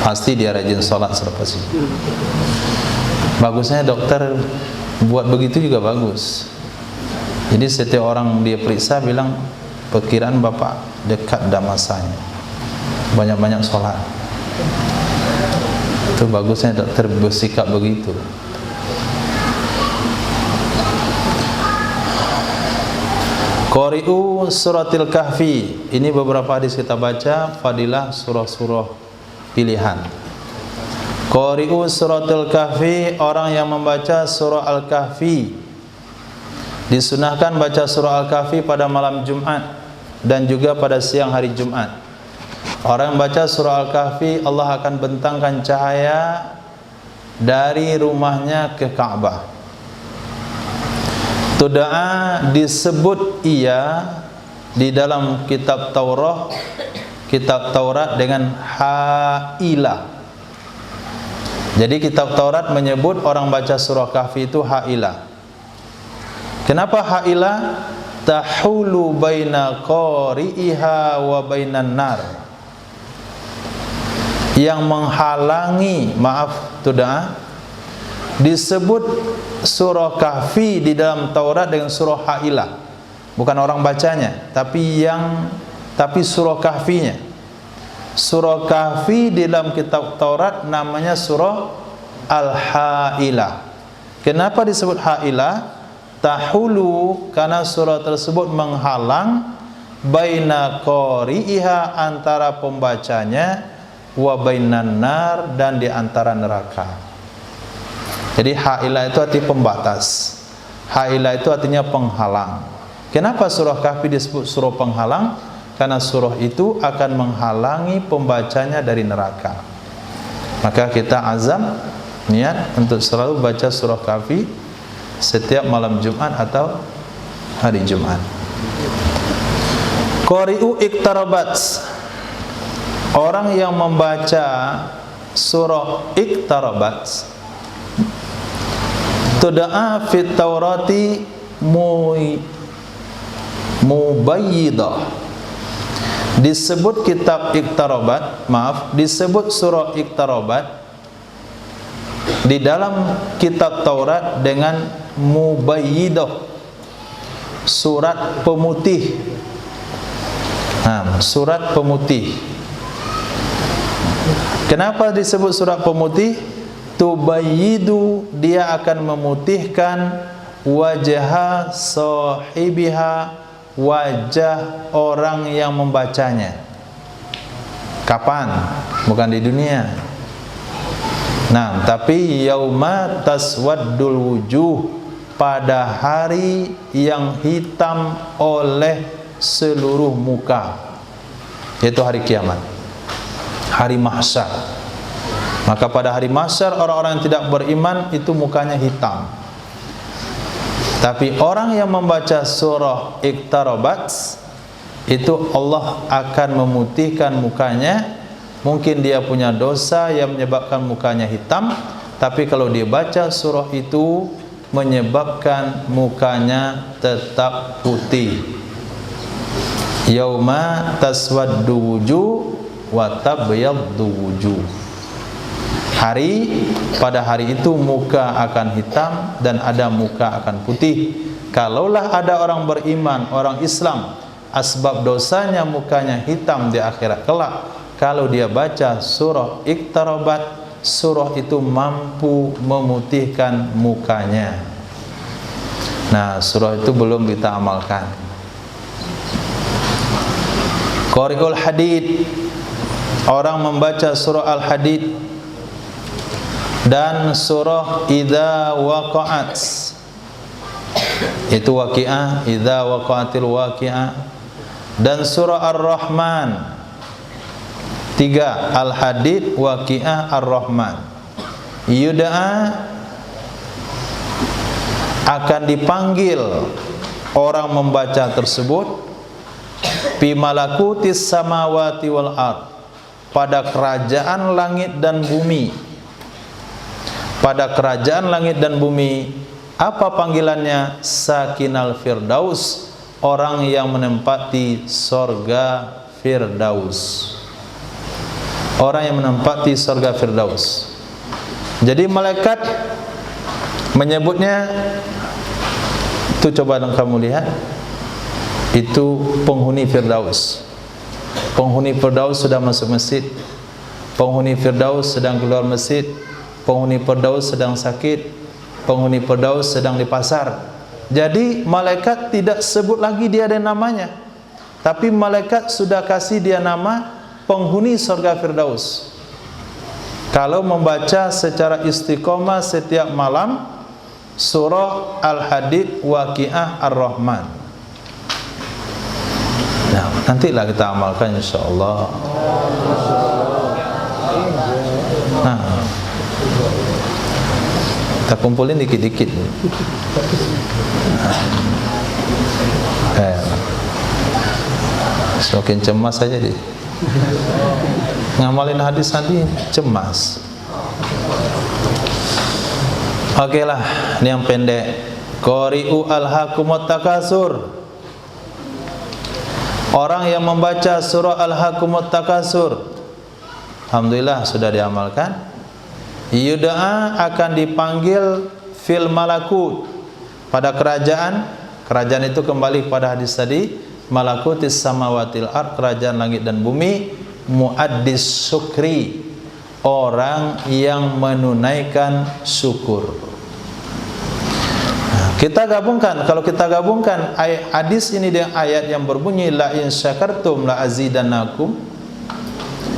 Pasti dia rajin sholat selepas itu. Bagusnya dokter buat begitu juga bagus. Jadi setiap orang dia periksa bilang perkiraan Bapak dekat dah masanya. Banyak-banyak sholat. Itu bagusnya dokter bersikap begitu. Qari'u suratil kahfi. Ini beberapa hadis kita baca, fadilah surah-surah pilihan. Qari'u suratil kahfi, orang yang membaca surah Al-Kahfi. Disunahkan baca surah Al-Kahfi pada malam Jumat dan juga pada siang hari Jumat. Orang yang baca surah Al-Kahfi, Allah akan bentangkan cahaya dari rumahnya ke Ka'bah. Doa disebut ia di dalam kitab Taurat dengan Ha'ilah. Jadi kitab Taurat menyebut orang baca surah Kahfi itu Ha'ilah. Kenapa Ha'ilah? Tahulu baina qari'iha wa bainan nar. Yang menghalangi, maaf itu doa, disebut surah Kahfi di dalam Taurat dengan surah Ha'ilah. Bukan orang bacanya, tapi surah Kahfinya. Surah Kahfi di dalam kitab Taurat namanya surah Al-Ha'ilah. Kenapa disebut Ha'ilah? Tahulu, karena surah tersebut menghalang baina qari'iha, antara pembacanya, wa bainan nar, dan di antara neraka. Jadi Ha'ilah itu arti pembatas. Ha'ilah itu artinya penghalang. Kenapa surah Kahfi disebut surah penghalang? Karena surah itu akan menghalangi pembacanya dari neraka. Maka kita azam niat untuk selalu baca surah Kahfi setiap malam Jumat atau hari Jumat. Qari'u iktarabat, orang yang membaca surah iktarabat, tuda'a fit Taurati mubayyidah. Disebut kitab iktarabat, disebut surah iktarabat di dalam kitab Taurat dengan mubayyidah, surat pemutih. Surat pemutih. Kenapa disebut surat pemutih? Tubayyidu, dia akan memutihkan wajah sahibiha, wajah orang yang membacanya. Kapan? Bukan di dunia. Nah, tapi yauma taswaddul wujuh, pada hari yang hitam oleh seluruh muka, yaitu hari kiamat, hari mahsyar. Maka pada hari mahsyar orang-orang yang tidak beriman itu mukanya hitam. Tapi orang yang membaca surah Iqtarabat itu Allah akan memutihkan mukanya. Mungkin dia punya dosa yang menyebabkan mukanya hitam, tapi kalau dia baca surah itu menyebabkan mukanya tetap putih. Yauma taswaddu wujuh wa tabyaddu wujuh. Pada hari itu muka akan hitam dan ada muka akan putih. Kalaulah ada orang beriman, orang Islam, asbab dosanya mukanya hitam di akhirat kelak, kalau dia baca surah Iqtarabat, surah itu mampu memutihkan mukanya. Nah, surah itu belum kita amalkan. Qari'ul Hadid, orang membaca surah Al-Hadid dan surah Idza Waqa'at, itu waqi'ah, Idza Waqa'atil Waqi'ah, dan surah Ar-Rahman. 3, Al-Hadid, Waqi'ah, Ar-Rahman. Yud'a, akan dipanggil orang membaca tersebut fi malakutis samawati wal ard, pada kerajaan langit dan bumi. Pada kerajaan langit dan bumi, apa panggilannya? Sakinal Firdaus, orang yang menempati sorga Firdaus. Orang yang menempati sorga Firdaus. Jadi malaikat menyebutnya, itu coba kamu lihat, itu penghuni Firdaus. Penghuni Firdaus sudah masuk masjid, penghuni Firdaus sedang keluar masjid, penghuni Firdaus sedang sakit, penghuni Firdaus sedang di pasar. Jadi malaikat tidak sebut lagi dia ada namanya, tapi malaikat sudah kasih dia nama penghuni surga Firdaus. Kalau membaca secara istiqomah setiap malam surah Al-Hadid, Waqi'ah, Ar-Rahman. Nah, nantilah kita amalkan insyaallah. Nah, kita kumpulin dikit-dikit. Semakin cemas saja deh. Ngamalin hadis tadi cemas. Oke lah, ini yang pendek. Qari'u alhaakumut takasur, orang yang membaca surah Alhaakumut Takasur, alhamdulillah sudah diamalkan. Yud'a, akan dipanggil fil malakut, pada kerajaan. Kerajaan itu kembali pada hadis tadi, malakutis samawatil ard, kerajaan langit dan bumi. Muaddis syukri, orang yang menunaikan syukur. Nah, kita gabungkan, kalau kita gabungkan ayat hadis ini dengan ayat yang berbunyi la in syakartum la azidannakum,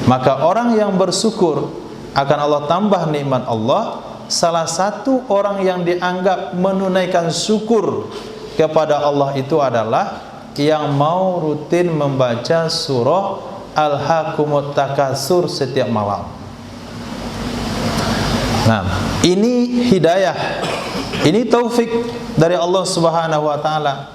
maka orang yang bersyukur akan Allah tambah nikmat Allah. Salah satu orang yang dianggap menunaikan syukur kepada Allah itu adalah yang mau rutin membaca surah Alhaakumut Takasur setiap malam. Nah, ini hidayah, ini taufik dari Allah Subhanahu wa taala.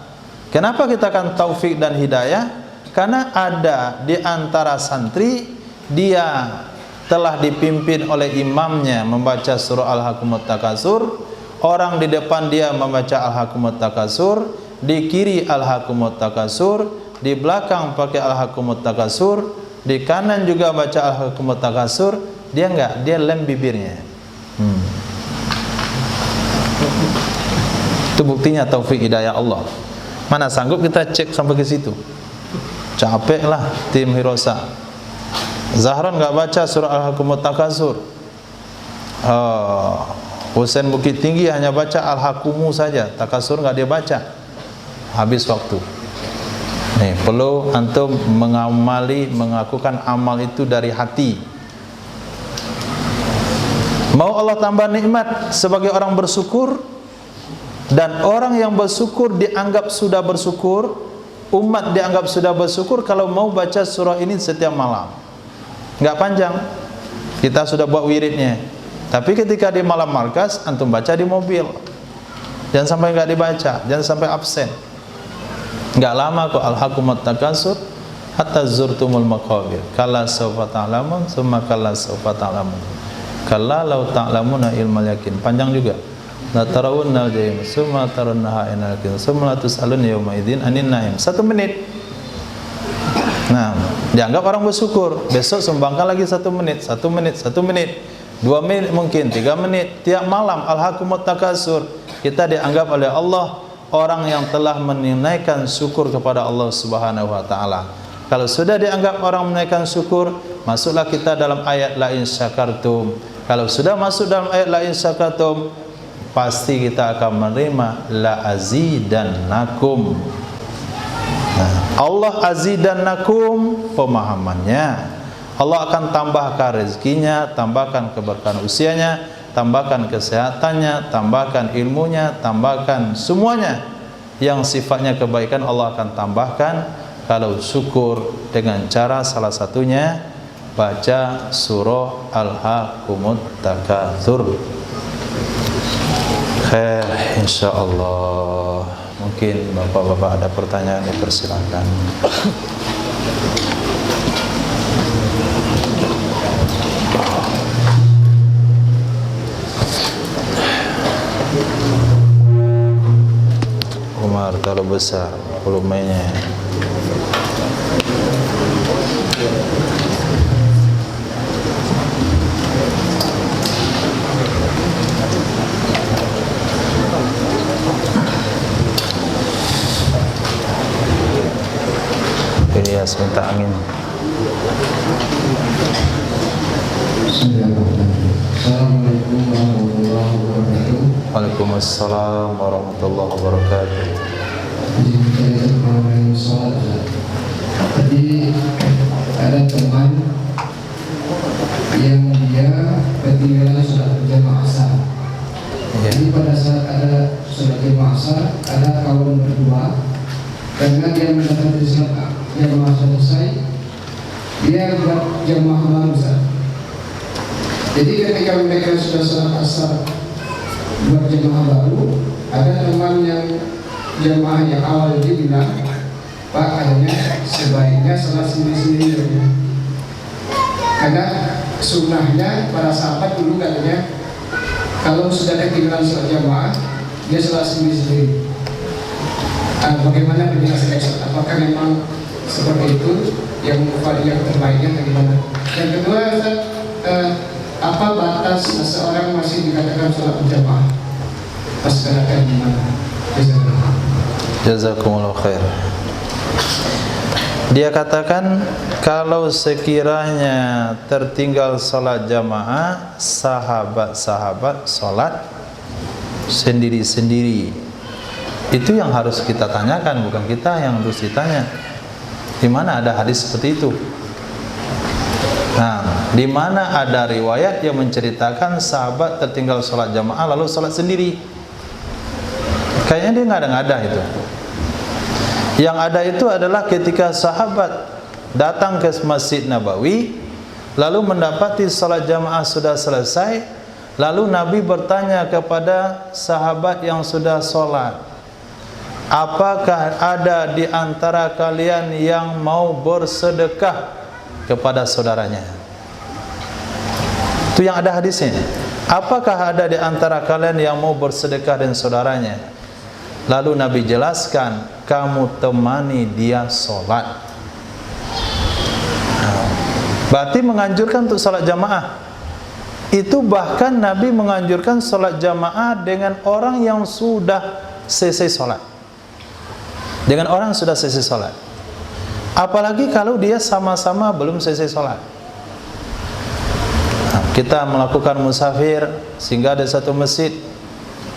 Kenapa kita akan taufik dan hidayah? Karena ada di antara santri, dia telah dipimpin oleh imamnya membaca surah Alhaakumut Takasur. Orang di depan dia membaca Alhaakumut Takasur, di kiri Alhaakumut Takasur, di belakang pakai Alhaakumut Takasur, di kanan juga baca Alhaakumut Takasur. Dia enggak, dia lem bibirnya. Itu buktinya taufik hidayah Allah. Mana sanggup kita cek sampai ke situ? Capek lah tim Hirosa. Zahran enggak baca surah Alhaakumut Takasur. Husain Bukit Tinggi hanya baca Alhaakumu saja, Takasur enggak dia baca. Habis waktu. Nih, perlu antum mengamali, mengakukan amal itu dari hati. Mau Allah tambah nikmat sebagai orang bersyukur, dan orang yang bersyukur dianggap sudah bersyukur, umat dianggap sudah bersyukur kalau mau baca surah ini setiap malam. Enggak panjang, kita sudah buat wiridnya. Tapi ketika di malam markas, antum baca di mobil. Jangan sampai enggak dibaca, jangan sampai absen. Enggak lama kok Alhaakumut Takasur hatta zurtumul maqabir. Kalla sawfa ta'lamun, summa kalla sawfa ta'lamun. Kalla law ta'lamuna ilmal yakin. Panjang juga. La tarawunnal jahim, summa tarawunnaha ainal yaqin, summa la tus'alun yawma idzin anin na'im. 1 menit. Nah, dianggap orang bersyukur. Besok sumbangkan lagi 1 menit, 1 menit, 1 menit, 2 menit mungkin, 3 menit. Tiap malam Alhaakumut Takasur. Kita dianggap oleh Allah orang yang telah menunaikan syukur kepada Allah Subhanahu wa taala. Kalau sudah dianggap orang menunaikan syukur, masuklah kita dalam ayat la in syakartum. Kalau sudah masuk dalam ayat la in syakartum, pasti kita akan menerima la azidannakum. Nah, Allah azidannakum, pemahamannya. Allah akan tambahkan rezekinya, tambahkan keberkahan usianya, tambahkan kesehatannya, tambahkan ilmunya, tambahkan semuanya yang sifatnya kebaikan Allah akan tambahkan kalau syukur dengan cara salah satunya baca surah Al-Hakumut Takatsur. Khair insyaallah. Mungkin bapak-bapak ada pertanyaan, dipersilakan. Umar terlalu besar volumenya. Ilyas minta angin. Assalamualaikum warahmatullahi wabarakatuh. Waalaikumsalam warahmatullahi wabarakatuh. Tadi ada teman yang dia ketinggalan sholat berjamaah asar. Jadi pada saat ada sholat berjamaah asar, ada kaum berdua, karena dia mendapat sholat jamaah selesai, dia buat jamaah baru. Jadi ketika mereka sudah sholat asar buat jamaah baru, ada teman yang jamaah yang awal dia bilang, Pak, katanya sebaiknya sholat sendiri-sendiri. Karena sunnahnya para sahabat dulu katanya kalau sudah ketinggalan sholat jamaah, dia sholat sendiri-sendiri. Bagaimana penjelasan Ustaz? Apakah memang seperti itu yang terbaiknya bagaimana? Yang kedua, Ustaz, apa batas seseorang masih dikatakan sholat berjamaah? Pas katakan gimana? Jazakumullah khair. Dia katakan kalau sekiranya tertinggal sholat jamaah, sahabat-sahabat sholat sendiri-sendiri. Itu yang harus kita tanyakan, bukan kita yang harus ditanya. Di mana ada hadis seperti itu? Nah, di mana ada riwayat yang menceritakan sahabat tertinggal sholat jamaah lalu sholat sendiri? Kayaknya dia ngada-ngada itu. Yang ada itu adalah ketika sahabat datang ke Masjid Nabawi, lalu mendapati sholat jamaah sudah selesai, lalu Nabi bertanya kepada sahabat yang sudah sholat, apakah ada di antara kalian yang mau bersedekah kepada saudaranya? Itu yang ada hadisnya. Apakah ada di antara kalian yang mau bersedekah dengan saudaranya? Lalu Nabi jelaskan, kamu temani dia sholat. Berarti menganjurkan untuk sholat jamaah. Itu bahkan Nabi menganjurkan sholat jamaah dengan orang yang sudah selesai sholat. Dengan orang yang sudah selesai sholat. Apalagi kalau dia sama-sama belum selesai sholat. Kita melakukan musafir sehingga ada satu masjid,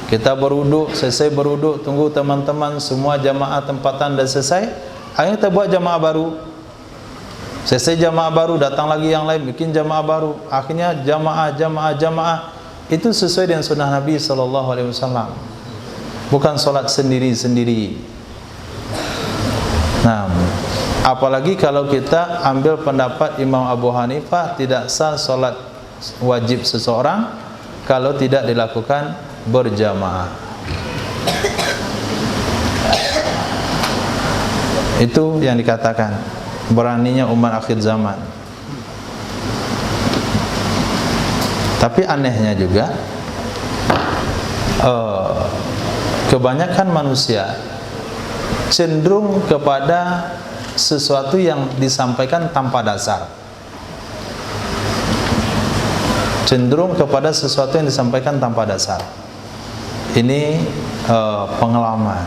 kita berwudu, selesai berwudu, tunggu teman-teman semua jamaah tempatan dah selesai, akhirnya kita buat jamaah baru. Selesai jamaah baru, datang lagi yang lain bikin jamaah baru, akhirnya jamaah itu sesuai dengan sunnah Nabi SAW. Bukan sholat sendiri-sendiri. Nah, apalagi kalau kita ambil pendapat Imam Abu Hanifah, tidak sah sholat wajib seseorang kalau tidak dilakukan berjamaah. Itu yang dikatakan beraninya umat akhir zaman. Tapi anehnya juga kebanyakan manusia cenderung kepada sesuatu yang disampaikan tanpa dasar. Cenderung kepada sesuatu yang disampaikan tanpa dasar. Ini pengalaman.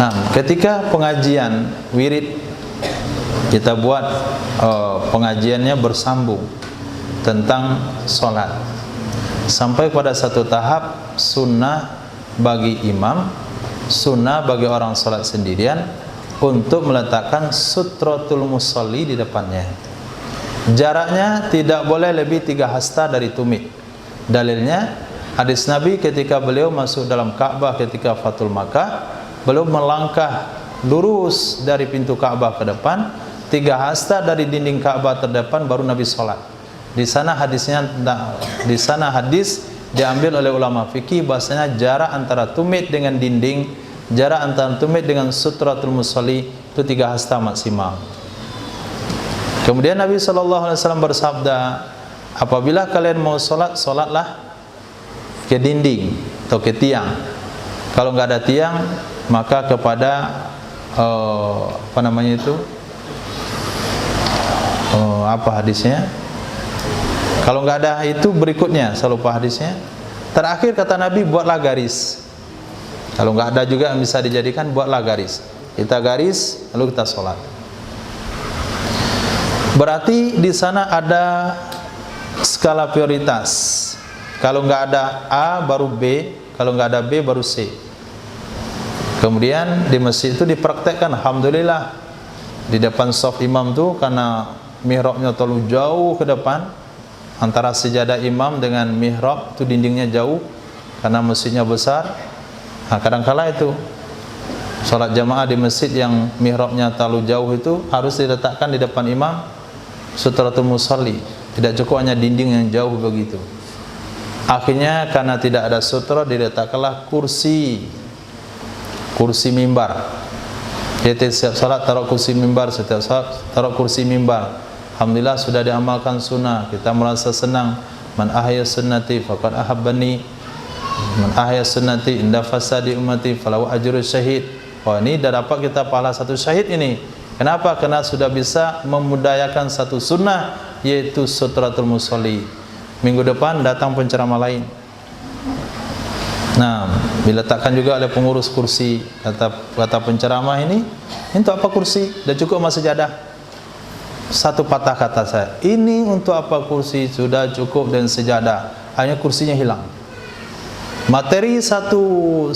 Nah, ketika pengajian wirid kita buat pengajiannya bersambung tentang sholat, sampai pada satu tahap sunnah bagi imam, sunnah bagi orang sholat sendirian, untuk meletakkan sutratul musalli di depannya. Jaraknya tidak boleh lebih 3 hasta dari tumit. Dalilnya hadis Nabi ketika beliau masuk dalam Ka'bah ketika Fathul Makkah, beliau melangkah lurus dari pintu Ka'bah ke depan, 3 hasta dari dinding Ka'bah terdepan baru Nabi sholat. Di sana hadis diambil oleh ulama fikih bahasanya jarak antara tumit dengan dinding, jarak antara tumit dengan sutratul musalli itu 3 hasta maksimal. Kemudian Nabi SAW bersabda, apabila kalian mau sholat, sholatlah ke dinding atau ke tiang. Kalau nggak ada tiang, maka kepada apa hadisnya? Kalau nggak ada itu berikutnya, saya lupa hadisnya. Terakhir kata Nabi, buatlah garis. Kalau nggak ada juga yang bisa dijadikan, buatlah garis. Kita garis, lalu kita sholat. Berarti di sana ada skala prioritas. Kalau nggak ada A baru B, kalau nggak ada B baru C. Kemudian di masjid itu dipraktekkan, alhamdulillah, di depan shaf imam tuh karena mihrabnya terlalu jauh ke depan, antara sejadah imam dengan mihrab itu dindingnya jauh karena masjidnya besar. Nah, kadang-kala itu sholat jamaah di masjid yang mihrabnya terlalu jauh itu harus diletakkan di depan imam sutratul musalli. Tidak cukup hanya dinding yang jauh begitu. Akhirnya karena tidak ada sutra diletakkanlah kursi mimbar. Jadi setiap salat taruh kursi mimbar, setiap salat taruh kursi mimbar. Alhamdulillah sudah diamalkan sunnah. Kita merasa senang. Man ahya sunnati faqad ahabbani. Man ahya sunnati inda fasadi ummati falahu ajru syahid. Wah, ini dah dapat kita pahala satu syahid ini. Kenapa? Karena sudah bisa memudayakan satu sunnah, yaitu sutratul musalli. Minggu depan datang penceramah lain. Nah, diletakkan juga oleh pengurus kursi. Kata penceramah ini untuk apa kursi? Dah cukup sama sejadah. Satu patah kata saya, ini untuk apa kursi? Sudah cukup dan sejadah. Hanya kursinya hilang. Materi 1,5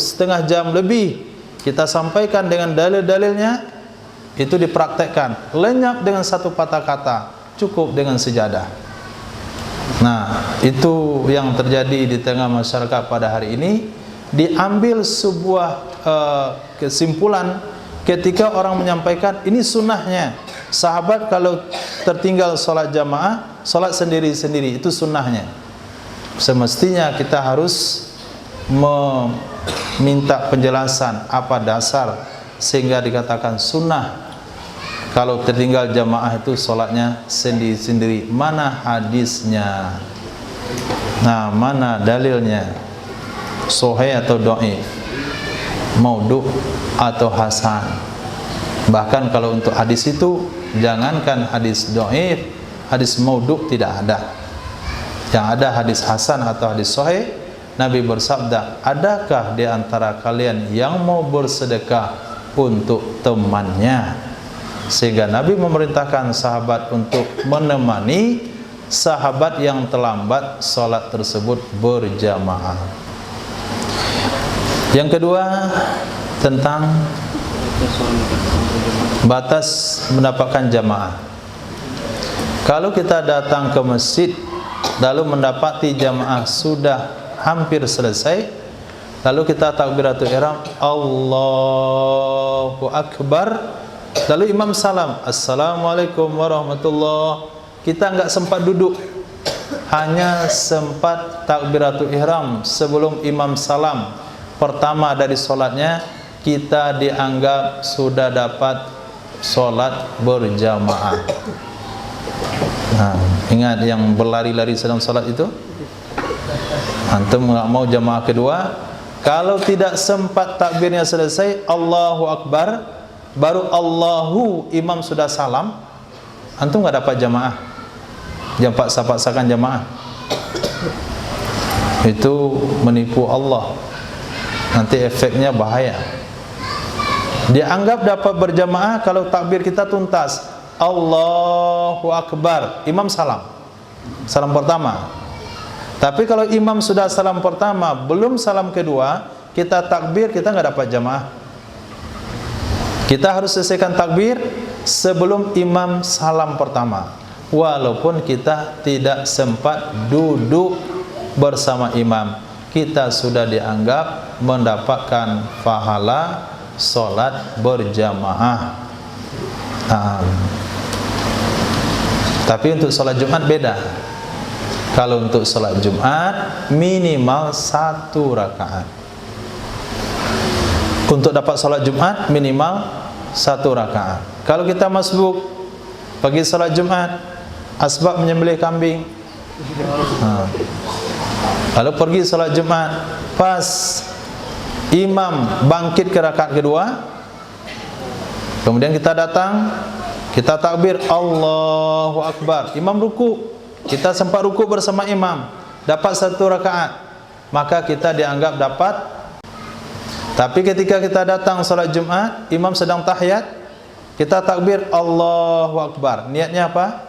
jam lebih kita sampaikan dengan dalil-dalilnya, itu dipraktekkan. Lenyap dengan satu patah kata, cukup dengan sejadah. Nah, itu yang terjadi di tengah masyarakat pada hari ini. Diambil sebuah kesimpulan ketika orang menyampaikan ini sunnahnya. Sahabat kalau tertinggal sholat jamaah, sholat sendiri-sendiri, itu sunnahnya. Semestinya kita harus meminta penjelasan apa dasar sehingga dikatakan sunnah. Kalau tertinggal jamaah itu sholatnya sendiri-sendiri. Mana hadisnya? Nah, mana dalilnya? Sahih atau dhaif? Maudhu atau hasan? Bahkan kalau untuk hadis itu, jangankan hadis dhaif, hadis maudhu tidak ada. Yang ada hadis hasan atau hadis sahih. Nabi bersabda, adakah di antara kalian yang mau bersedekah untuk temannya? Sehingga Nabi memerintahkan sahabat untuk menemani sahabat yang terlambat sholat tersebut berjamaah. Yang kedua, tentang batas mendapatkan jamaah. Kalau kita datang ke masjid lalu mendapati jamaah sudah hampir selesai, lalu kita takbiratul ihram, Allahu Akbar, lalu imam salam, Assalamualaikum warahmatullahi. Kita enggak sempat duduk, hanya sempat takbiratul ihram sebelum imam salam pertama dari solatnya, kita dianggap sudah dapat solat berjamaah. Nah, ingat yang berlari-lari sedang solat itu, antum enggak mau jamaah kedua, kalau tidak sempat takbirnya selesai, Allahu Akbar, baru Allahu imam sudah salam, antum nggak dapat jamaah. Jangan paksa-paksakan jamaah. Itu menipu Allah. Nanti efeknya bahaya. Dianggap dapat berjamaah kalau takbir kita tuntas. Allahu Akbar, imam salam. Salam pertama. Tapi kalau imam sudah salam pertama, belum salam kedua, kita takbir, kita nggak dapat jamaah. Kita harus selesaikan takbir sebelum imam salam pertama, walaupun kita tidak sempat duduk bersama imam, kita sudah dianggap mendapatkan pahala solat berjamaah. Tapi untuk solat Jumat beda. Kalau untuk solat Jumat minimal 1 rakaat. Untuk dapat solat Jumat minimal 1 rakaat. Kalau kita masbuk pagi solat Jumat, asbab menyembelih kambing, lalu pergi solat Jumat, pas imam bangkit ke rakaat kedua, kemudian kita datang, kita takbir Allahu Akbar, imam ruku, kita sempat ruku bersama imam, dapat 1 rakaat, maka kita dianggap dapat. Tapi ketika kita datang salat Jumat, imam sedang tahiyat, kita takbir Allahu Akbar. Niatnya apa?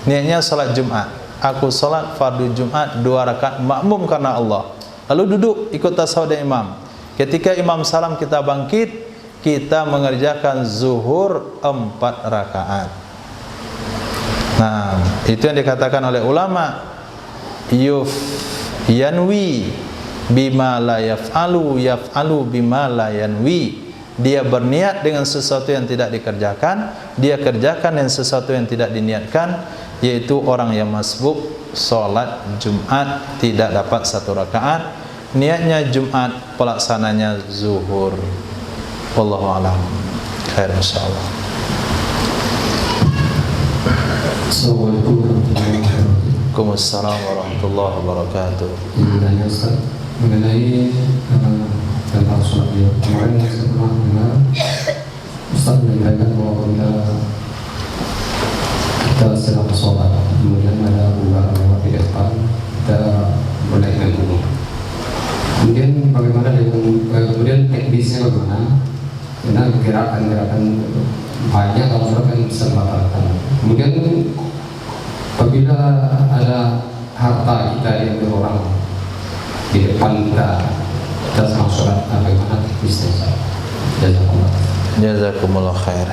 Niatnya salat Jumat. Aku salat fardu Jumat 2 rakaat makmum karena Allah. Lalu duduk ikut tasawuf imam. Ketika imam salam kita bangkit, kita mengerjakan zuhur 4 rakaat. Nah, itu yang dikatakan oleh ulama, yanwi bima la yaf'alu bima la yanwi. Dia berniat dengan sesuatu yang tidak dikerjakan, dia kerjakan dengan sesuatu yang tidak diniatkan, yaitu orang yang masbuk salat Jumat tidak dapat 1 rakaat, niatnya Jumat, pelaksananya zuhur. Wallahu a'lam. Khair insyaallah. Assalamualaikum Waalaikumsalam warahmatullahi wabarakatuh. Tanya Ustaz mengenai tentang sholat dia. Kemarin saya pernah dengar Ustaz menyampaikan bahwa kita sedang sholat, kemudian ada ular lewat di depan, kita menaikkan gunung. Kemudian bagaimana kemudian teknisnya bagaimana? Karena gerakan-gerakan banyak kalau orang kan bisa membatalkan. Kemudian apabila ada harta kita yang berorang di depan kita sedang sholat, bagaimana teknisnya? Jazakumullah khair.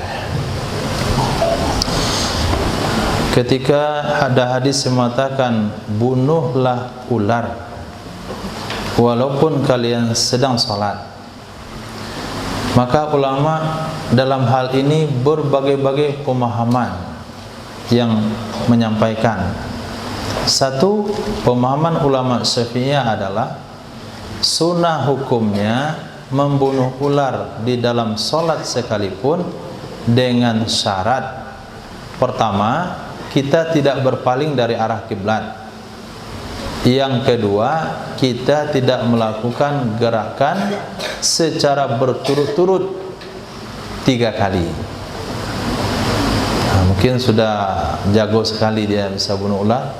Ketika ada hadis yang mengatakan bunuhlah ular walaupun kalian sedang sholat, maka ulama dalam hal ini berbagai-bagai pemahaman yang menyampaikan. Satu, pemahaman ulama Syafi'iyah adalah sunnah hukumnya membunuh ular di dalam sholat sekalipun dengan syarat: pertama, kita tidak berpaling dari arah kiblat; yang kedua, kita tidak melakukan gerakan secara berturut-turut 3 kali. Mungkin sudah jago sekali dia bisa bunuh ular.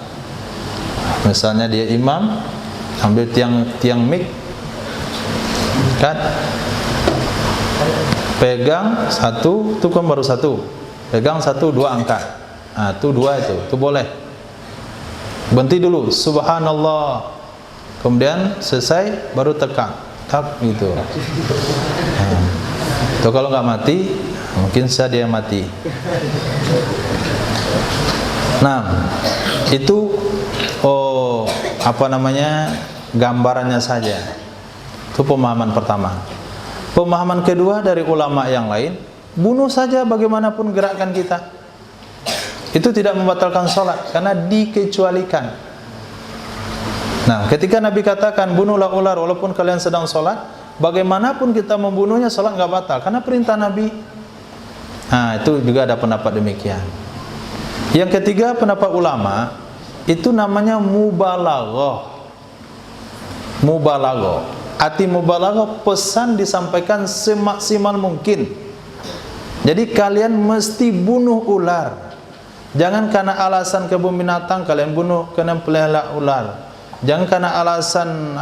Misalnya dia imam, ambil tiang mik, kan, pegang 1, itu kan baru 1, pegang 1, 2 angkat. Nah, itu 2 itu boleh. Berhenti dulu, subhanallah, kemudian selesai baru tekan, tak gitu. Nah, itu kalau nggak mati, mungkin saja dia mati. Nah, itu gambarannya saja. Itu pemahaman pertama. Pemahaman kedua dari ulama yang lain, bunuh saja bagaimanapun gerakan kita. Itu tidak membatalkan sholat karena dikecualikan. Nah, ketika Nabi katakan bunuhlah ular walaupun kalian sedang sholat, bagaimanapun kita membunuhnya sholat nggak batal karena perintah Nabi. Nah, itu juga ada pendapat demikian. Yang ketiga, pendapat ulama itu namanya mubalaghah. Mubalaghah, arti mubalaghah, pesan disampaikan semaksimal mungkin. Jadi kalian mesti bunuh ular. Jangan karena alasan kebun binatang kalian bunuh, kena pelihara ular. Jangan karena alasan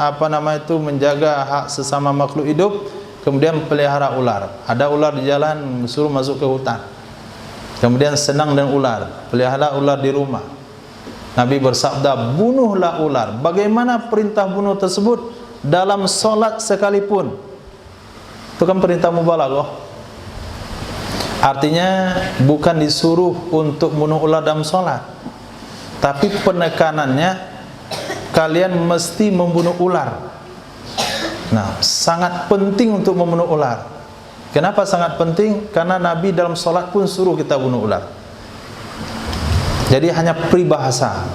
menjaga hak sesama makhluk hidup, kemudian pelihara ular. Ada ular di jalan, suruh masuk ke hutan, kemudian senang dengan ular, pelihara ular di rumah. Nabi bersabda, bunuhlah ular. Bagaimana perintah bunuh tersebut? Dalam sholat sekalipun. Itu kan perintah mubalaghah. Artinya bukan disuruh untuk bunuh ular dalam sholat, tapi penekanannya kalian mesti membunuh ular. Nah, sangat penting untuk membunuh ular. Kenapa sangat penting? Karena Nabi dalam sholat pun suruh kita bunuh ular. Jadi hanya peribahasa.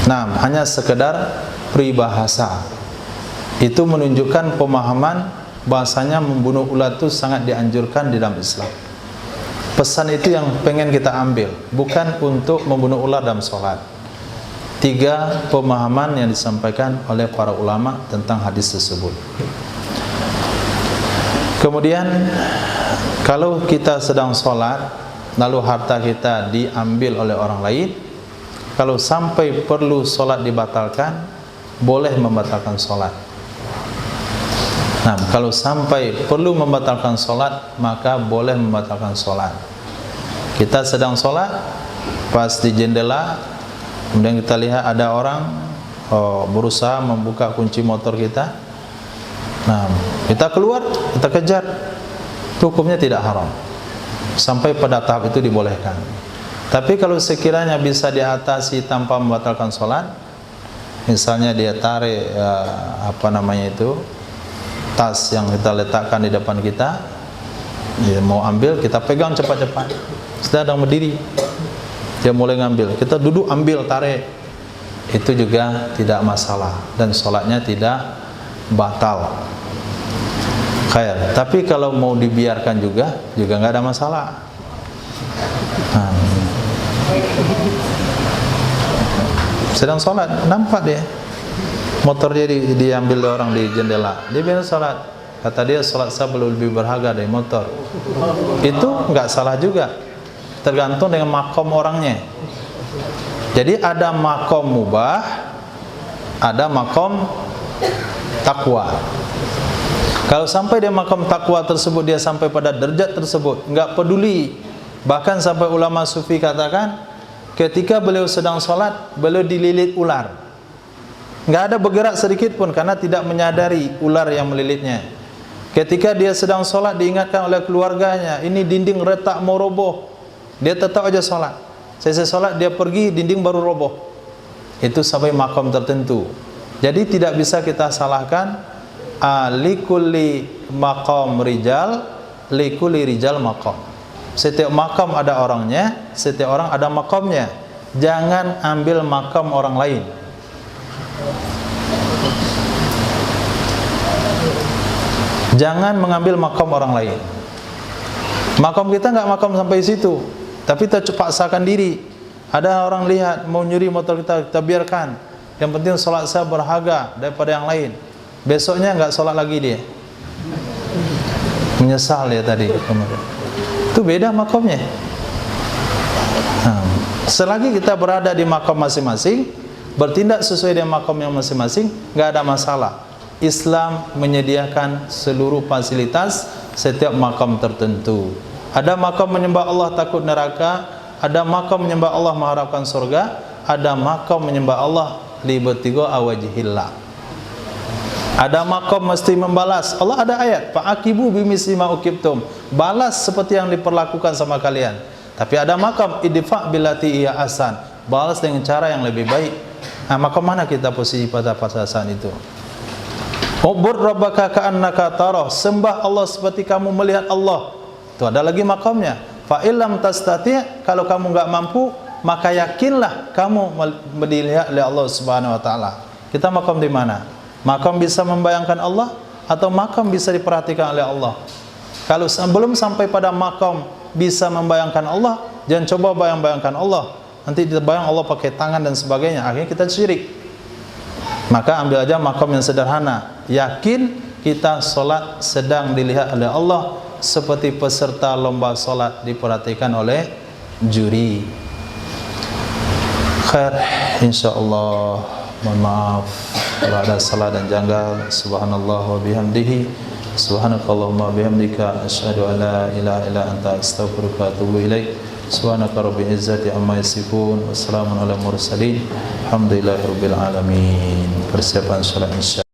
Nah, hanya sekedar peribahasa. Itu menunjukkan pemahaman bahasanya membunuh ular itu sangat dianjurkan di dalam Islam. Pesan itu yang pengen kita ambil, bukan untuk membunuh ular dalam sholat. 3 pemahaman yang disampaikan oleh para ulama tentang hadis tersebut. Kemudian kalau kita sedang sholat lalu harta kita diambil oleh orang lain, kalau sampai perlu sholat dibatalkan, boleh membatalkan sholat. Nah, kalau sampai perlu membatalkan sholat, maka boleh membatalkan sholat. Kita sedang sholat, pas di jendela, kemudian kita lihat ada orang berusaha membuka kunci motor kita. Nah, kita keluar, kita kejar, itu hukumnya tidak haram. Sampai pada tahap itu dibolehkan. Tapi kalau sekiranya bisa diatasi tanpa membatalkan sholat, misalnya dia tarik tas yang kita letakkan di depan kita, dia mau ambil, kita pegang cepat-cepat. Sedang berdiri, dia mulai ngambil, kita duduk ambil, tarik, itu juga tidak masalah dan sholatnya tidak batal. Khair. Tapi kalau mau dibiarkan juga nggak ada masalah. Nah, sedang sholat, nampak dia motor dia diambil orang di jendela, dia bilang sholat, kata dia sholat saya lebih berharga dari motor. Itu nggak salah juga, tergantung dengan makom orangnya. Jadi ada makom mubah, ada makom takwa. Kalau sampai dia makom takwa tersebut, dia sampai pada derajat tersebut, nggak peduli. Bahkan sampai ulama sufi katakan, ketika beliau sedang sholat, beliau dililit ular, nggak ada bergerak sedikit pun karena tidak menyadari ular yang melilitnya. Ketika dia sedang sholat, diingatkan oleh keluarganya, ini dinding retak mau roboh, dia tetap aja sholat. Selesai sholat dia pergi, dinding baru roboh. Itu sampai makom tertentu. Jadi tidak bisa kita salahkan. Likulli maqam rijal, likulli rijal maqam. Setiap makam ada orangnya, setiap orang ada makamnya. Jangan ambil makam orang lain. Jangan mengambil makam orang lain. Makam kita nggak makam sampai situ, tapi kita paksakan diri. Ada orang lihat mau nyuri motor kita, kita biarkan. Yang penting sholat saya berharga daripada yang lain. Besoknya nggak sholat lagi dia, menyesal ya tadi. Itu beda makamnya. Nah, selagi kita berada di makam masing-masing, bertindak sesuai dengan makam yang masing-masing, nggak ada masalah. Islam menyediakan seluruh fasilitas setiap makam tertentu. Ada makam menyembah Allah takut neraka, ada makam menyembah Allah mengharapkan surga, ada makam menyembah Allah libtigha awajhillah. Ada makam mesti membalas. Allah ada ayat, fa'aqibu bimisli ma uqibtum. Balas seperti yang diperlakukan sama kalian. Tapi ada makam idfa' billati hiya ahsan. Balas dengan cara yang lebih baik. Nah, makam mana kita posisi pada saat itu? Ubud rabbaka ka'annaka tarah. Sembah Allah seperti kamu melihat Allah. Itu ada lagi makamnya. Fa illam tastati', kalau kamu enggak mampu, maka yakinlah kamu dilihat oleh Allah Subhanahu wa taala. Kita makam di mana? Makam bisa membayangkan Allah atau makam bisa diperhatikan oleh Allah? Kalau belum sampai pada makam bisa membayangkan Allah, jangan coba bayang-bayangkan Allah. Nanti kita bayang Allah pakai tangan dan sebagainya, akhirnya kita syirik. Maka ambil aja makam yang sederhana. Yakin kita sholat sedang dilihat oleh Allah, seperti peserta lomba sholat diperhatikan oleh juri. Khair, insyaallah. Mohon maaf kalau ada salah dan janggal. Subhanallah wa bihamdihi, subhanakallahumma bihamdika, asyhadu an la ilaha illa anta, astaghfiruka wa atubu ilaik. Subhanaka rabbil izzati amma yasifun, wassalamun ala mursalin, alhamdulillahi rabbil alamin. Persiapan salat isya.